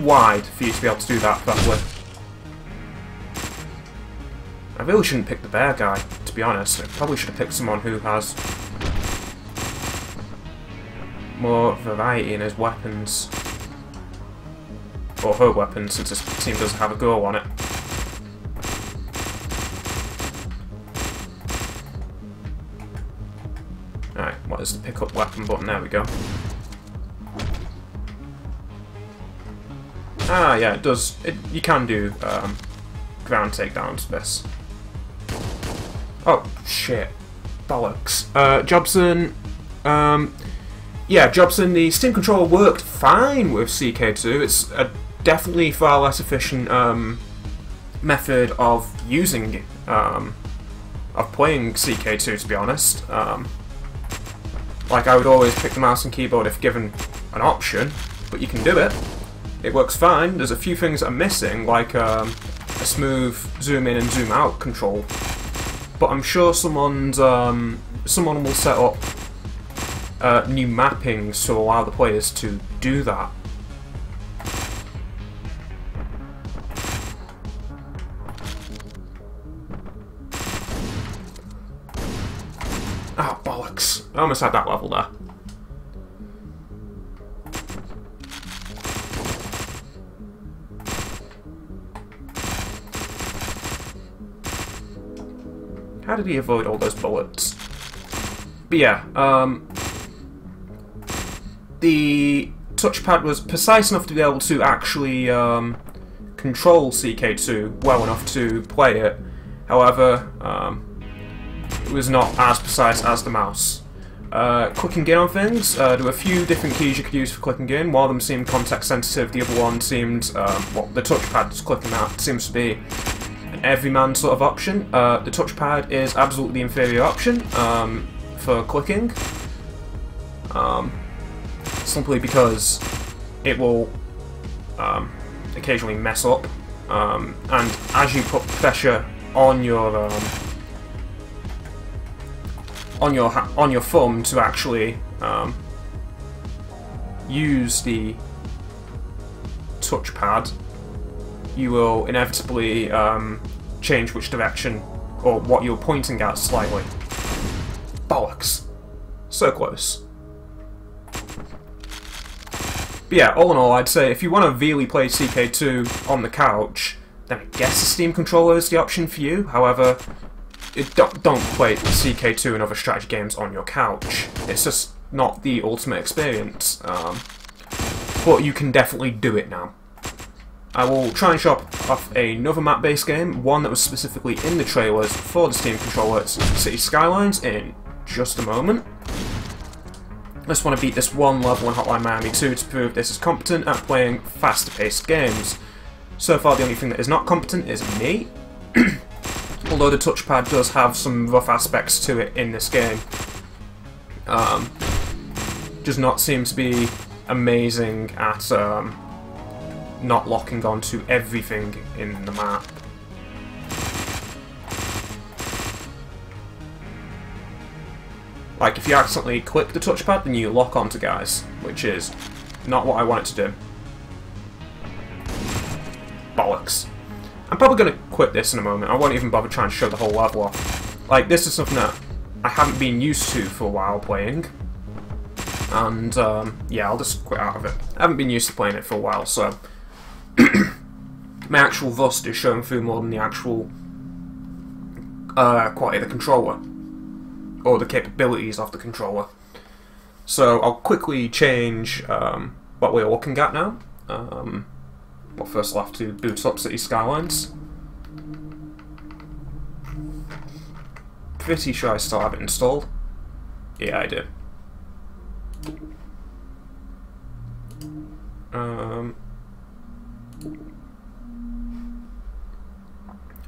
wide for you to be able to do that properly. I really shouldn't pick the bear guy, to be honest. I probably should have picked someone who has more variety in his weapons. Or her weapons, since this team doesn't have a girl on it. Alright, what is the pick-up weapon button? There we go. Ah, yeah, it does. You can do ground takedowns with this. Oh, shit. Bollocks. Jobson. Yeah, Jobson, the Steam controller worked fine with CK2. It's a definitely far less efficient method of using, of playing CK2, to be honest. Like, I would always pick the mouse and keyboard if given an option, but you can do it. It works fine. There's a few things that are missing, like a smooth zoom in and zoom out control. But I'm sure someone will set up new mappings to allow the players to do that. Oh, bollocks. I almost had that level there. How did he avoid all those bullets? But yeah, the touchpad was precise enough to be able to actually control CK2 well enough to play it. However, it was not as precise as the mouse. Clicking in on things, there were a few different keys you could use for clicking in. One of them seemed context sensitive, the other one seemed, well, the touchpad clicking that seems to be an everyman sort of option. The touchpad is absolutely the inferior option for clicking. Simply because it will occasionally mess up, and as you put pressure on your thumb to actually use the touchpad, you will inevitably change which direction or what you're pointing at slightly. Bollocks! So close. But yeah, all in all, I'd say if you want to really play CK2 on the couch, then I guess the Steam controller is the option for you. However, don't play CK2 and other strategy games on your couch. It's just not the ultimate experience. But you can definitely do it now. I will try and shop off another map-based game, one that was specifically in the trailers for the Steam controller. It's City Skylines in just a moment. I just want to beat this one level in Hotline Miami 2 to prove this is competent at playing faster-paced games. So far, the only thing that is not competent is me. Although the touchpad does have some rough aspects to it in this game. Does not seem to be amazing at not locking onto everything in the map. Like, if you accidentally click the touchpad, then you lock onto guys, which is not what I want it to do. Bollocks. I'm probably going to quit this in a moment. I won't even bother trying to show the whole level off. Like, this is something that I haven't been used to for a while playing. And, yeah, I'll just quit out of it. I haven't been used to playing it for a while, so my actual rust is showing through more than the actual quality of the controller. Or the capabilities of the controller. So I'll quickly change what we're looking at now. Well, first I'll have to boot up City Skylines. Pretty sure I still have it installed. Yeah, I do.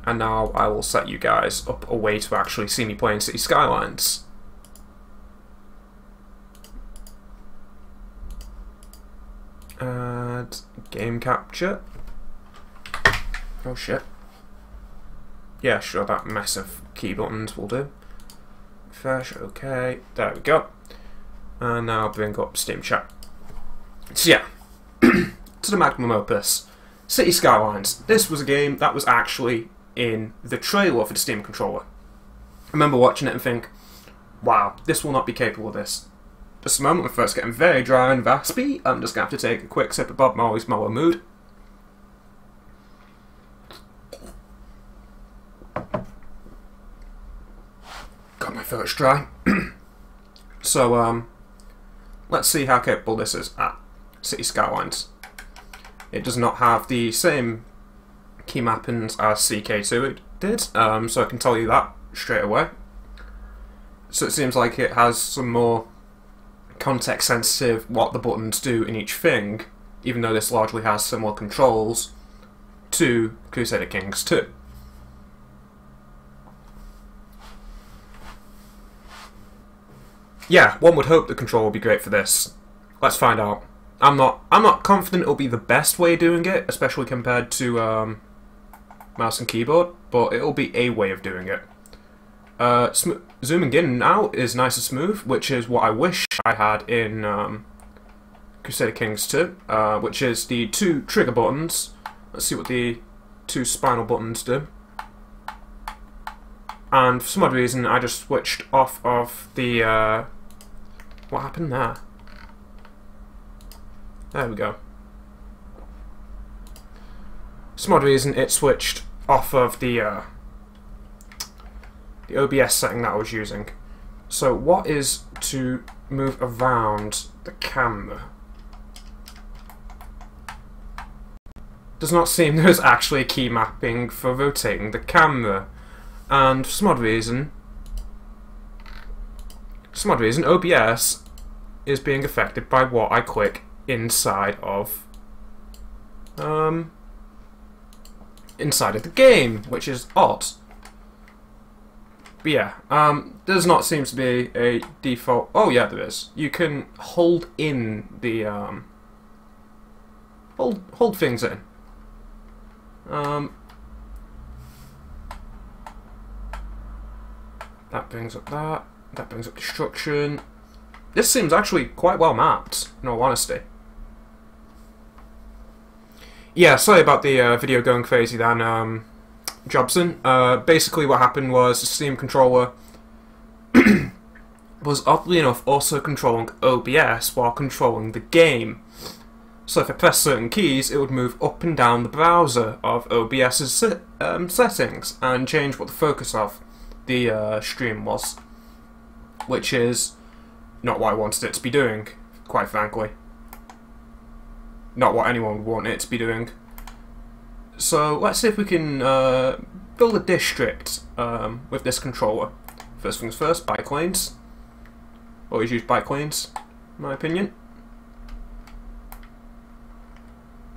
And now I will set you guys up a way to actually see me playing City Skylines. Add game capture. Oh shit. Yeah, sure, that mess of key buttons will do. refresh, okay, there we go. And now I'll bring up Steam Chat. So yeah, to the magnum opus, City Skylines. This was a game that was actually in the trailer for the Steam controller. I remember watching it and think, wow, this will not be capable of this. Just a moment, my throat's getting very dry and raspy. I'm just going to have to take a quick sip of Bob Marley's Mellow Mood. God, my throat's dry. So, let's see how capable this is at City Skylines. It does not have the same key mappings as CK2 did, so I can tell you that straight away. So it seems like it has some more context sensitive what the buttons do in each thing, even though this largely has similar controls to Crusader Kings 2. Yeah, one would hope the control will be great for this. Let's find out. I'm not confident it'll be the best way of doing it, especially compared to mouse and keyboard, but it'll be a way of doing it. Zooming in and out is nice and smooth, which is what I wish I had in Crusader Kings 2, which is the 2 trigger buttons. Let's see what the 2 spinal buttons do. And for some odd reason, I just switched off of the... what happened there? There we go. For some odd reason, it switched off of the OBS setting that I was using. So what is to move around the camera? Does not seem there's actually a key mapping for rotating the camera. And for some odd reason, OBS is being affected by what I click inside of the game, which is odd. But yeah, does not seem to be a default. Oh yeah, there is. You can hold in the hold things in. That brings up that. That brings up destruction. This seems actually quite well mapped, in all honesty. Yeah, sorry about the video going crazy then, Jobson. Basically what happened was the Steam controller was oddly enough also controlling OBS while controlling the game. So if I press certain keys, it would move up and down the browser of OBS's settings and change what the focus of the stream was, which is not what I wanted it to be doing, quite frankly. Not what anyone would want it to be doing. So let's see if we can build a district with this controller. First things first, bike lanes. Always use bike lanes, in my opinion.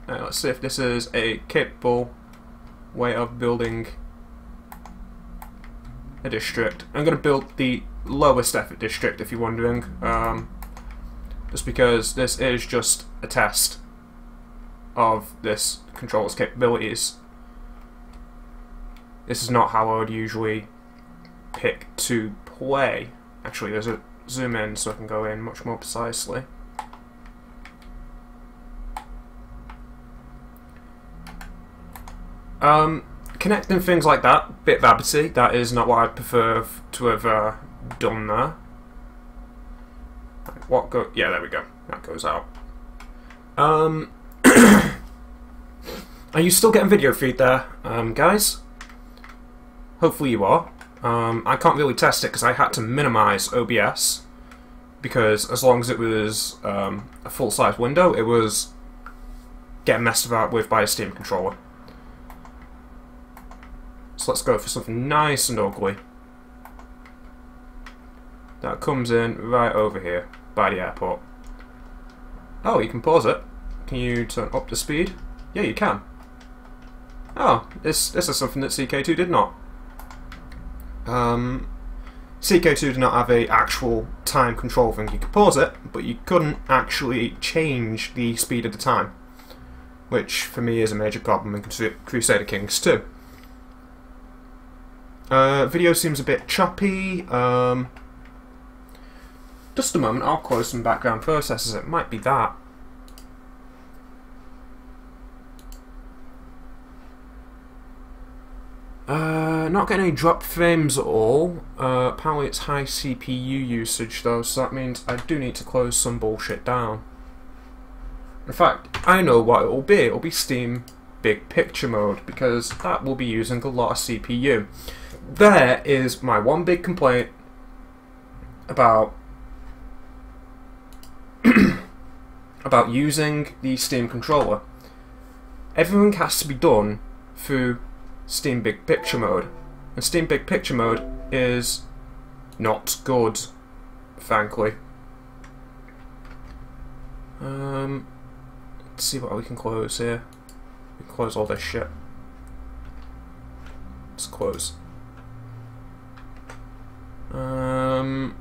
Let's see if this is a capable way of building a district. I'm going to build the lowest effort district, if you're wondering, just because this is just a test of this controller's capabilities. This is not how I would usually pick to play. Actually, there's a zoom in so I can go in much more precisely. Connecting things like that, bit rabbity, that is not what I'd prefer to have done there. What go? Yeah, there we go. That goes out. Are you still getting video feed there, guys? Hopefully you are. I can't really test it because I had to minimize OBS, because as long as it was a full-size window, it was getting messed about with by a Steam controller. So let's go for something nice and ugly. That comes in right over here, by the airport. Oh, you can pause it. Can you turn up the speed? Yeah, you can. Oh, this is something that CK2 did not. CK2 did not have a actual time control thing. You could pause it, but you couldn't actually change the speed of the time, which for me is a major problem in Crusader Kings 2. Video seems a bit choppy. Just a moment, I'll close some background processes. It might be that. Not getting any drop frames at all. Apparently it's high CPU usage though, so that means I do need to close some bullshit down. In fact, I know what it will be. It will be Steam Big Picture Mode, because that will be using a lot of CPU. There is my one big complaint about about using the Steam controller. Everything has to be done through Steam Big Picture Mode, and Steam Big Picture Mode is not good, frankly. Let's see what we can close here. We can close all this shit. Let's close. I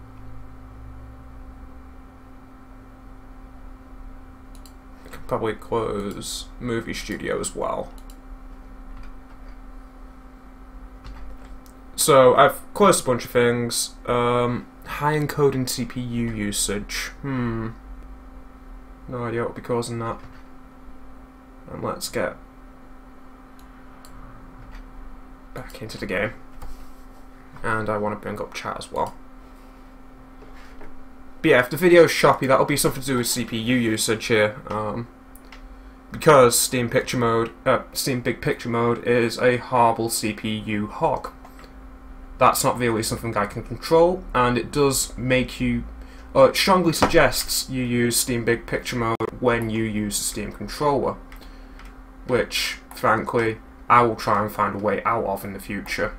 could probably close Movie Studio as well. So I've closed a bunch of things. High encoding CPU usage. No idea what will be causing that. And let's get back into the game. And I want to bring up chat as well. But yeah, if the video's choppy, that'll be something to do with CPU usage here. Because Steam Big Picture Mode is a horrible CPU hog. That's not really something I can control, and it does make you, it strongly suggests you use Steam Big Picture Mode when you use the Steam controller, which, frankly, I will try and find a way out of in the future.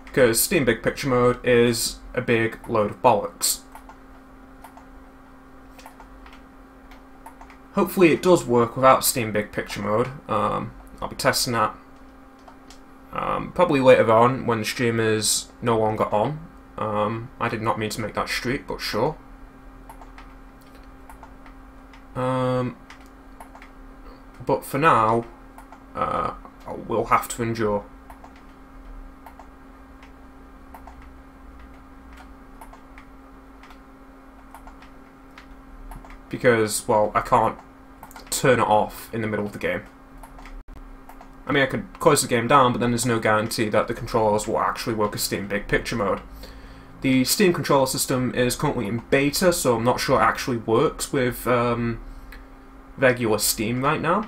Because Steam Big Picture Mode is a big load of bollocks. Hopefully it does work without Steam Big Picture Mode. I'll be testing that probably later on when the stream is no longer on. I did not mean to make that streak, but sure. But for now, we'll have to endure. Because, well, I can't turn it off in the middle of the game. I mean, I could close the game down, but then there's no guarantee that the controllers will actually work as Steam Big Picture Mode. The Steam controller system is currently in beta, so I'm not sure it actually works with regular Steam right now.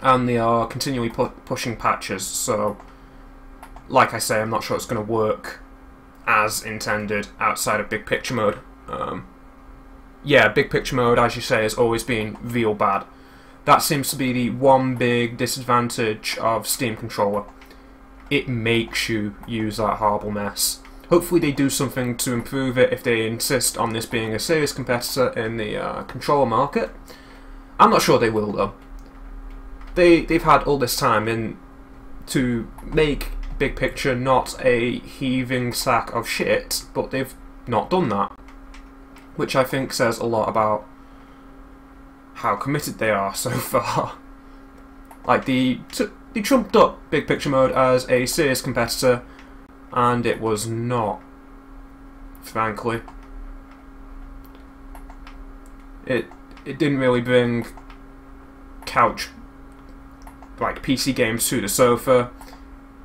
And they are continually pushing patches, so like I say, I'm not sure it's going to work as intended outside of Big Picture Mode. Yeah, Big Picture Mode, as you say, has always been real bad. That seems to be the one big disadvantage of Steam Controller. It makes you use that horrible mess. Hopefully they do something to improve it if they insist on this being a serious competitor in the controller market. I'm not sure they will, though. They've had all this time to make Big Picture not a heaving sack of shit, but they've not done that. Which I think says a lot about how committed they are so far. Like, they trumped up Big Picture Mode as a serious competitor, and it was not, frankly. It didn't really bring PC games to the sofa.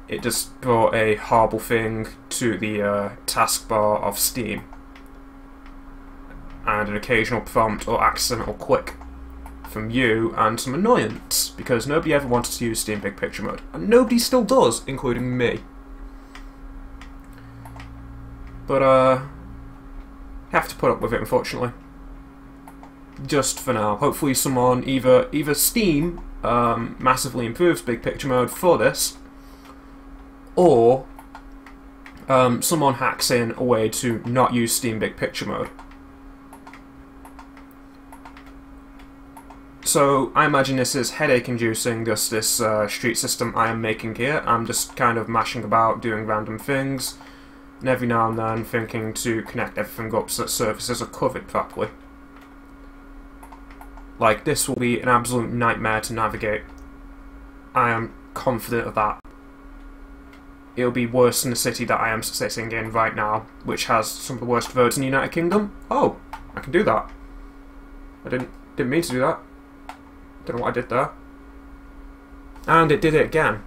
It just brought a horrible thing to the taskbar of Steam. And an occasional prompt or accidental click from you, and some annoyance, because nobody ever wanted to use Steam Big Picture Mode, and nobody still does, including me. But have to put up with it, unfortunately. Just for now. Hopefully someone, either Steam massively improves Big Picture Mode for this, or someone hacks in a way to not use Steam Big Picture Mode. So, I imagine this is headache-inducing, just this street system I am making here. I'm just kind of mashing about, doing random things, and every now and then thinking to connect everything up so that surfaces are covered properly. Like, this will be an absolute nightmare to navigate. I am confident of that. it'll be worse than the city that I am sitting in right now, which has some of the worst roads in the United Kingdom. Oh, I can do that. I didn't mean to do that. Don't know what I did there. And it did it again.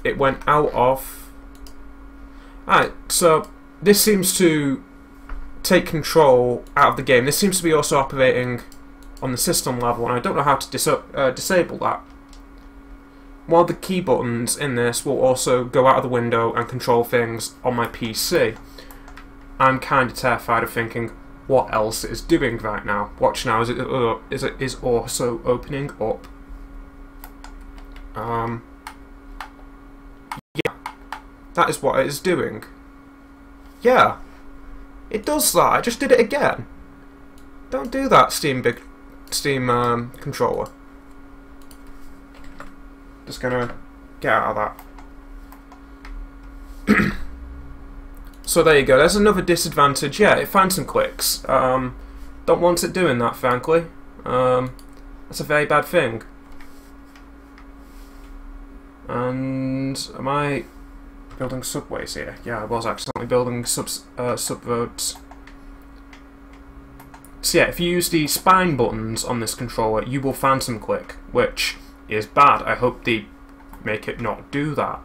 It went out of... Alright, so this seems to take control out of the game. This seems to be also operating on the system level, and I don't know how to disable that. One of the key buttons in this will also go out of the window and control things on my PC. I'm kind of terrified of thinking what else it is doing right now. Watch now, it is also opening up. Yeah, that is what it is doing. Yeah, it does that. I just did it again. Don't do that, Steam controller. Just gonna get out of that. So there you go. There's another disadvantage. Yeah, it finds some clicks. Don't want it doing that, frankly. That's a very bad thing. And am I building subways here? Yeah, I was accidentally building subroads. So yeah, if you use the spine buttons on this controller, you will phantom click, which is bad. I hope they make it not do that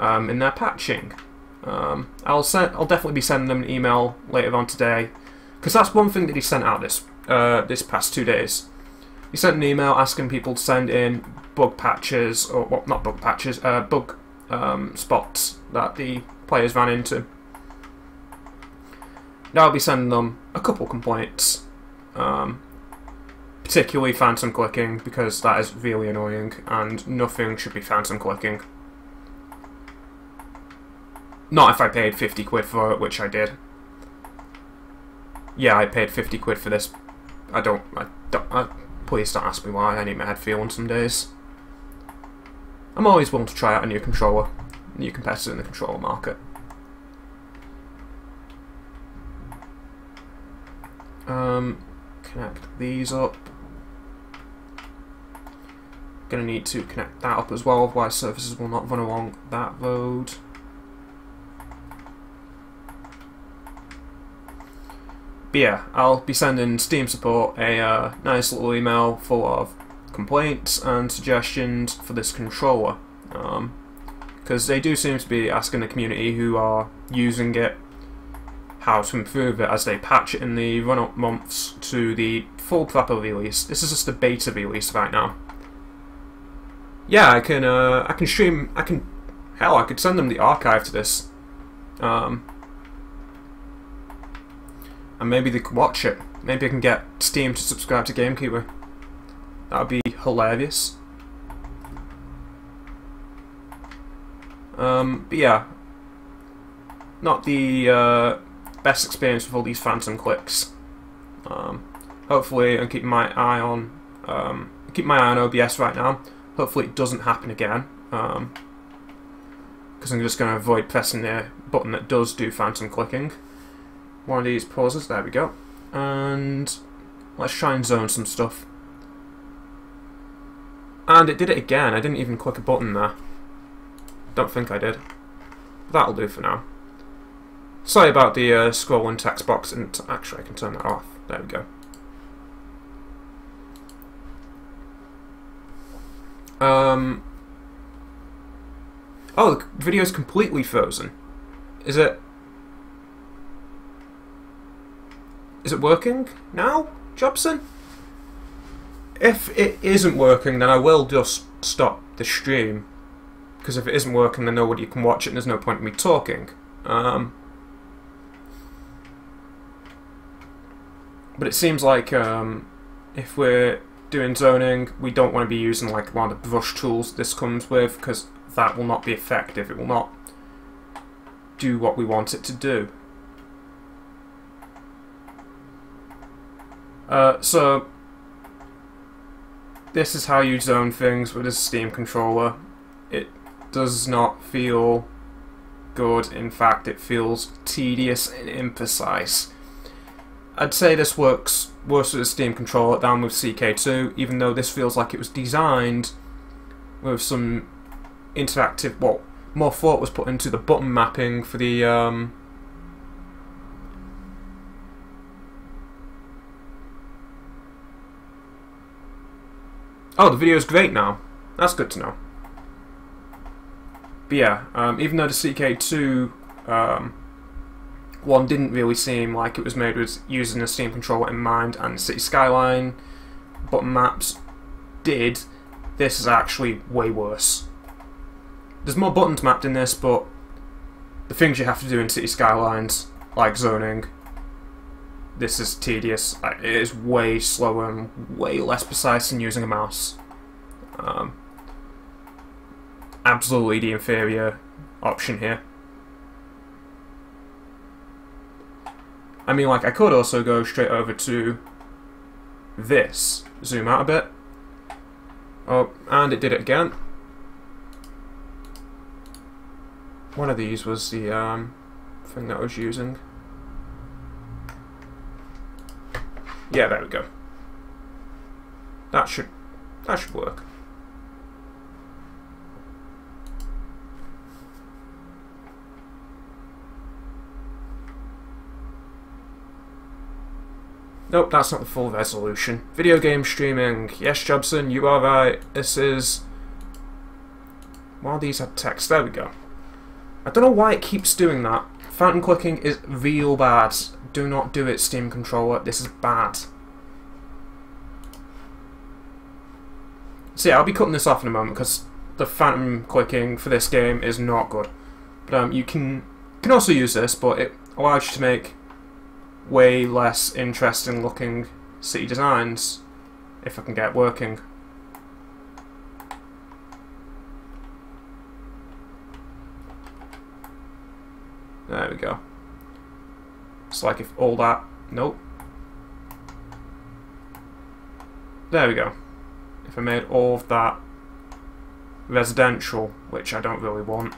in their patching. I'll definitely be sending them an email later on today, because that's one thing that he sent out this past 2 days. He sent an email asking people to send in bug patches, or well, not bug patches, bug spots that the players ran into. Now I'll be sending them a couple complaints, particularly phantom clicking, because that is really annoying, and nothing should be phantom clicking. Not if I paid 50 quid for it, which I did. Yeah, I paid 50 quid for this. Please don't ask me why. I need my head feeling some days. I'm always willing to try out a new controller, a new competitor in the controller market. Connect these up. Gonna need to connect that up as well, otherwise services will not run along that road. But yeah, I'll be sending Steam support a nice little email full of complaints and suggestions for this controller, because they do seem to be asking the community who are using it how to improve it as they patch it in the run-up months to the full proper release. This is just the beta release right now. Yeah, I can stream. Hell, I could send them the archive to this. And maybe they could watch it. Maybe I can get Steam to subscribe to Kiwi. That would be hilarious. But yeah, not the best experience with all these phantom clicks. Hopefully, I'm keeping my eye on OBS right now. Hopefully, it doesn't happen again. Because I'm just going to avoid pressing the button that does do phantom clicking. One of these pauses, there we go. And let's try and zone some stuff. And it did it again. I didn't even click a button there. Don't think I did. That'll do for now. Sorry about the scrolling text box, and actually I can turn that off. There we go. Oh, the video's completely frozen. Is it working now, Jobson? If it isn't working, then I will just stop the stream. Because if it isn't working, then nobody can watch it and there's no point in me talking. But it seems like if we're doing zoning, we don't want to be using like one of the brush tools this comes with, because that will not be effective. It will not do what we want it to do. So this is how you zone things with a Steam controller. It does not feel good. In fact, it feels tedious and imprecise. I'd say this works worse with a Steam controller than with CK2, even though this feels like it was designed with some interactive, well, more thought was put into the button mapping for the oh, the video's great now. That's good to know. But yeah, even though the CK2 one didn't really seem like it was made with using a Steam controller in mind, and City Skyline button maps did, this is actually way worse. There's more buttons mapped in this, but the things you have to do in City Skylines, like zoning, this is tedious. It is way slower and way less precise than using a mouse. Absolutely the inferior option here. I mean, like, I could also go straight over to this, zoom out a bit. Oh, and it did it again. One of these was the thing that I was using. Yeah, there we go. That should work. Nope, that's not the full resolution. Video game streaming. Yes, Jobson, you are right. This is... Well, these had text. There we go. I don't know why it keeps doing that. Phantom clicking is real bad. Do not do it, Steam controller. This is bad. So yeah, I'll be cutting this off in a moment because the phantom clicking for this game is not good. But you can also use this, but it allows you to make way less interesting looking city designs if I can get it working. There we go. It's like if all that... Nope. There we go. If I made all of that residential, which I don't really want.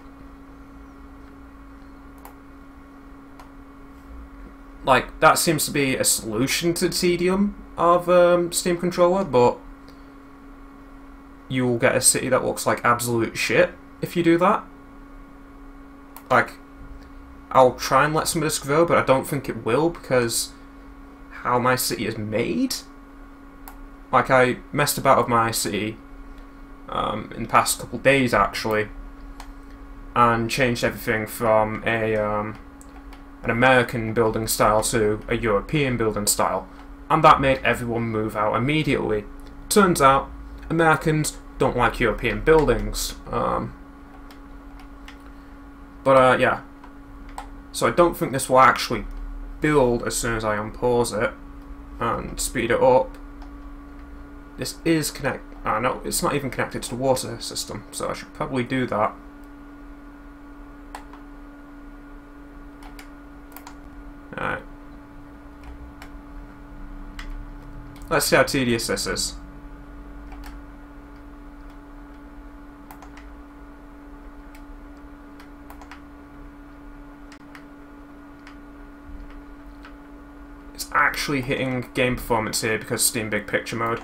Like, that seems to be a solution to the tedium of Steam controller, but you will get a city that looks like absolute shit if you do that. Like, I'll try and let some of this grow, but I don't think it will because how my city is made. Like, I messed about with my city in the past couple of days, actually, and changed everything from an American building style to a European building style, and that made everyone move out immediately. Turns out, Americans don't like European buildings. Yeah. So I don't think this will actually build as soon as I unpause it and speed it up. This is no, it's not even connected to the water system, so I should probably do that. Alright. Let's see how tedious this is. It's actually hitting game performance here because Steam Big Picture mode.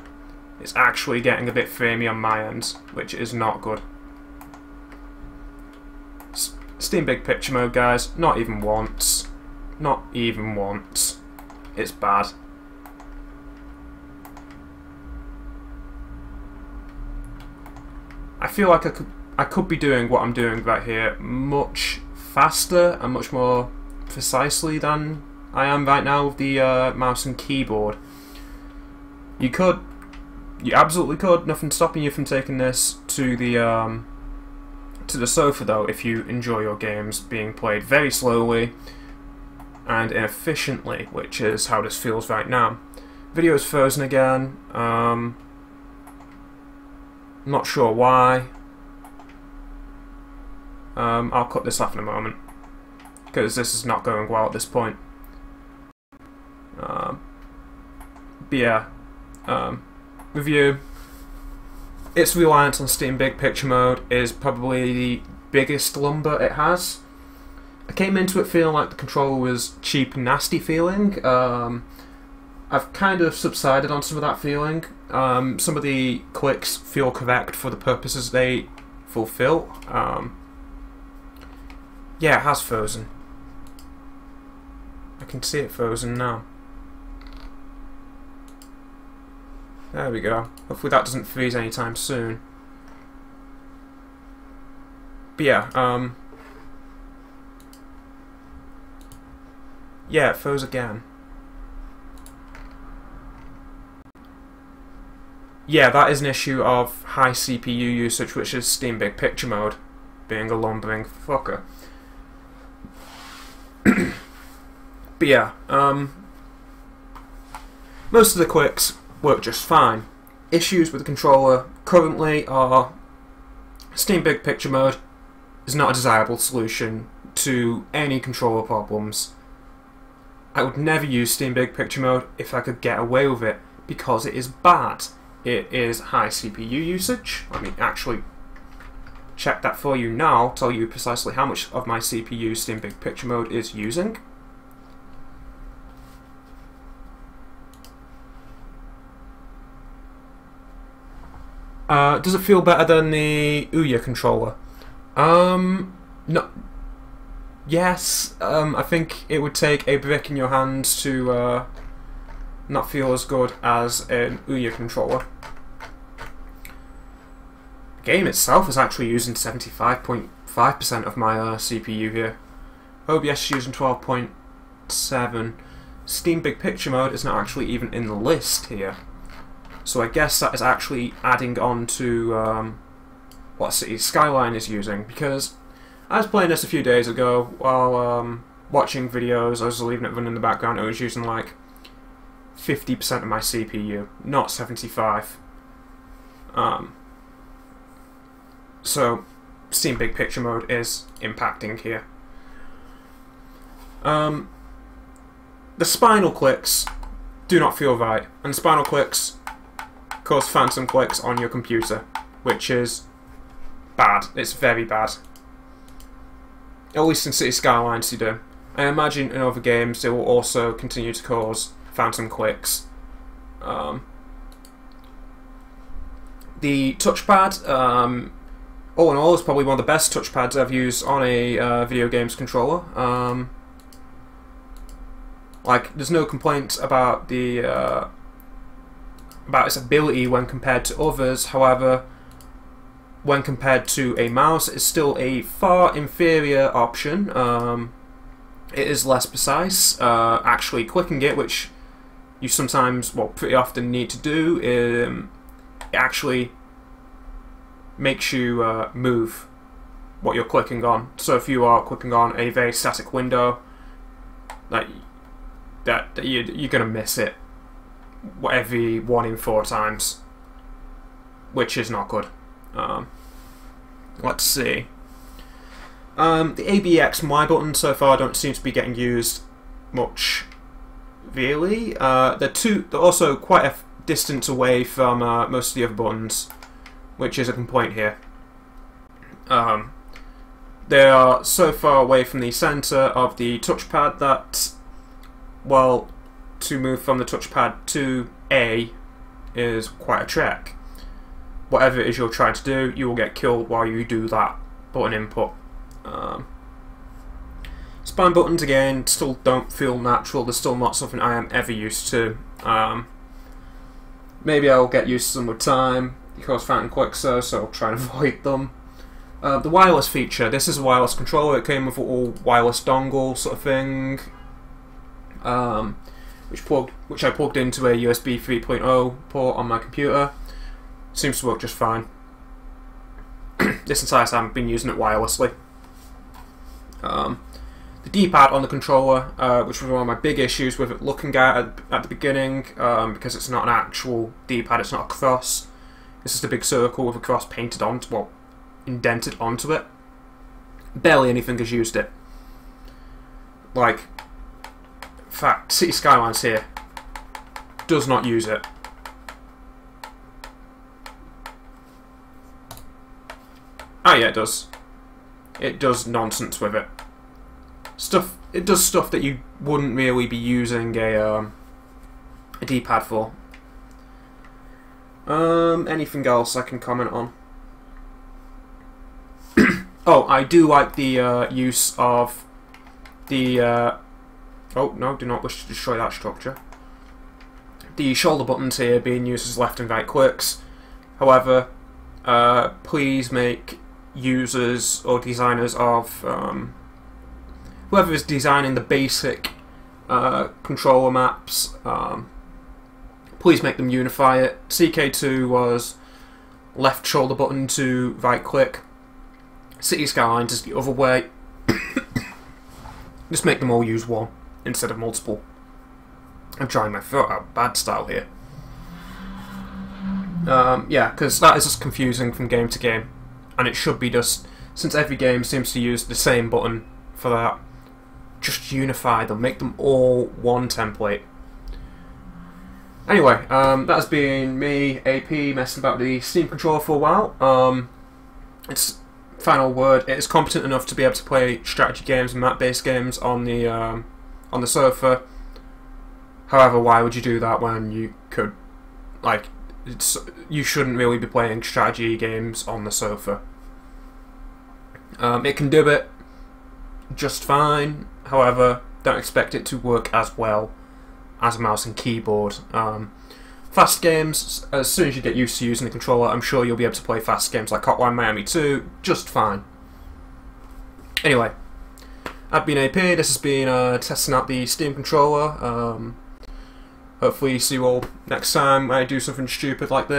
It's actually getting a bit framey on my end, which is not good. Steam Big Picture mode, guys, not even once. Not even once. It's bad. I feel like I could be doing what I'm doing right here much faster and much more precisely than I am right now with the mouse and keyboard. You absolutely could. Nothing stopping you from taking this to the sofa, though, if you enjoy your games being played very slowly and inefficiently, which is how this feels right now. Video is frozen again. Not sure why. I'll cut this off in a moment because this is not going well at this point. But yeah, review. Its reliance on Steam Big Picture mode is probably the biggest lumber it has. I came into it feeling like the controller was cheap, nasty feeling. I've kind of subsided on some of that feeling. Some of the clicks feel correct for the purposes they fulfill. Yeah, it has frozen. I can see it frozen now. There we go. Hopefully that doesn't freeze anytime soon. But yeah, yeah, it froze again. Yeah, that is an issue of high CPU usage, which is Steam Big Picture mode being a lumbering fucker. But yeah, most of the clicks work just fine. Issues with the controller currently are Steam Big Picture mode is not a desirable solution to any controller problems. I would never use Steam Big Picture mode if I could get away with it, because it is bad. It is high CPU usage. Let me actually check that for you now, tell you precisely how much of my CPU Steam Big Picture mode is using. Does it feel better than the Ouya controller? No. Yes, I think it would take a brick in your hands to not feel as good as an Ouya controller. The game itself is actually using 75.5% of my CPU here. OBS is using 12.7. Steam Big Picture mode is not actually even in the list here. So I guess that is actually adding on to what City Skyline is using, because I was playing this a few days ago while watching videos. I was leaving it running in the background. I was using like 50% of my CPU, not 75. So Steam Big Picture mode is impacting here. The spinal clicks do not feel right, and spinal clicks cause phantom clicks on your computer, which is bad. It's very bad. At least in City Skylines they do. I imagine in other games they will also continue to cause phantom clicks. The touchpad, all in all, is probably one of the best touchpads I've used on a video games controller. Like, there's no complaints about the about its ability when compared to others. However, when compared to a mouse, it's still a far inferior option. It is less precise. Actually clicking it, which you sometimes, well, pretty often need to do, it actually makes you move what you're clicking on. So if you are clicking on a very static window, like that you're gonna miss it every 1 in 4 times, which is not good. Let's see. The A, B, X, and Y button so far don't seem to be getting used much, really. They're also quite a distance away from most of the other buttons, which is a complaint here. They are so far away from the centre of the touchpad that, well, to move from the touchpad to A is quite a trek. Whatever it is you're trying to do, you will get killed while you do that button input. Spine buttons, again, still don't feel natural. They're still not something I am ever used to. Maybe I'll get used to them with time, because phantom clicks so I'll try and avoid them. The wireless feature. This is a wireless controller. It came with a little wireless dongle sort of thing, which I plugged into a USB 3.0 port on my computer. Seems to work just fine. This entire time I've been using it wirelessly. The D-pad on the controller, which was one of my big issues with it looking at the beginning, because it's not an actual D-pad, it's not a cross. It's just a big circle with a cross painted onto, well, indented onto it. Barely anything has used it. Like, in fact, City Skylines here does not use it. Oh yeah, it does. It does nonsense with it. It does stuff that you wouldn't really be using a D-pad for. Anything else I can comment on? Oh, I do like the use of the... oh, no, do not wish to destroy that structure. The shoulder buttons here being used as left and right clicks. However, please make users or designers of... whoever is designing the basic controller maps, please make them unify it. CK2 was left shoulder button to right click. City Skylines is the other way. Just make them all use one instead of multiple. I'm trying my throat out bad style here. Yeah, because that is just confusing from game to game, and it should be just, since every game seems to use the same button for that, just unify them, make them all one template. Anyway, that has been me, AP, messing about the Steam controller for a while. It's final word. It is competent enough to be able to play strategy games and map-based games on the sofa. However, why would you do that when you could, like, you shouldn't really be playing strategy games on the sofa. It can do it just fine. However, don't expect it to work as well as a mouse and keyboard. Fast games, as soon as you get used to using the controller, I'm sure you'll be able to play fast games like Hotline Miami 2 just fine. Anyway, I've been AP, this has been testing out the Steam controller. Hopefully see you all next time I do something stupid like this.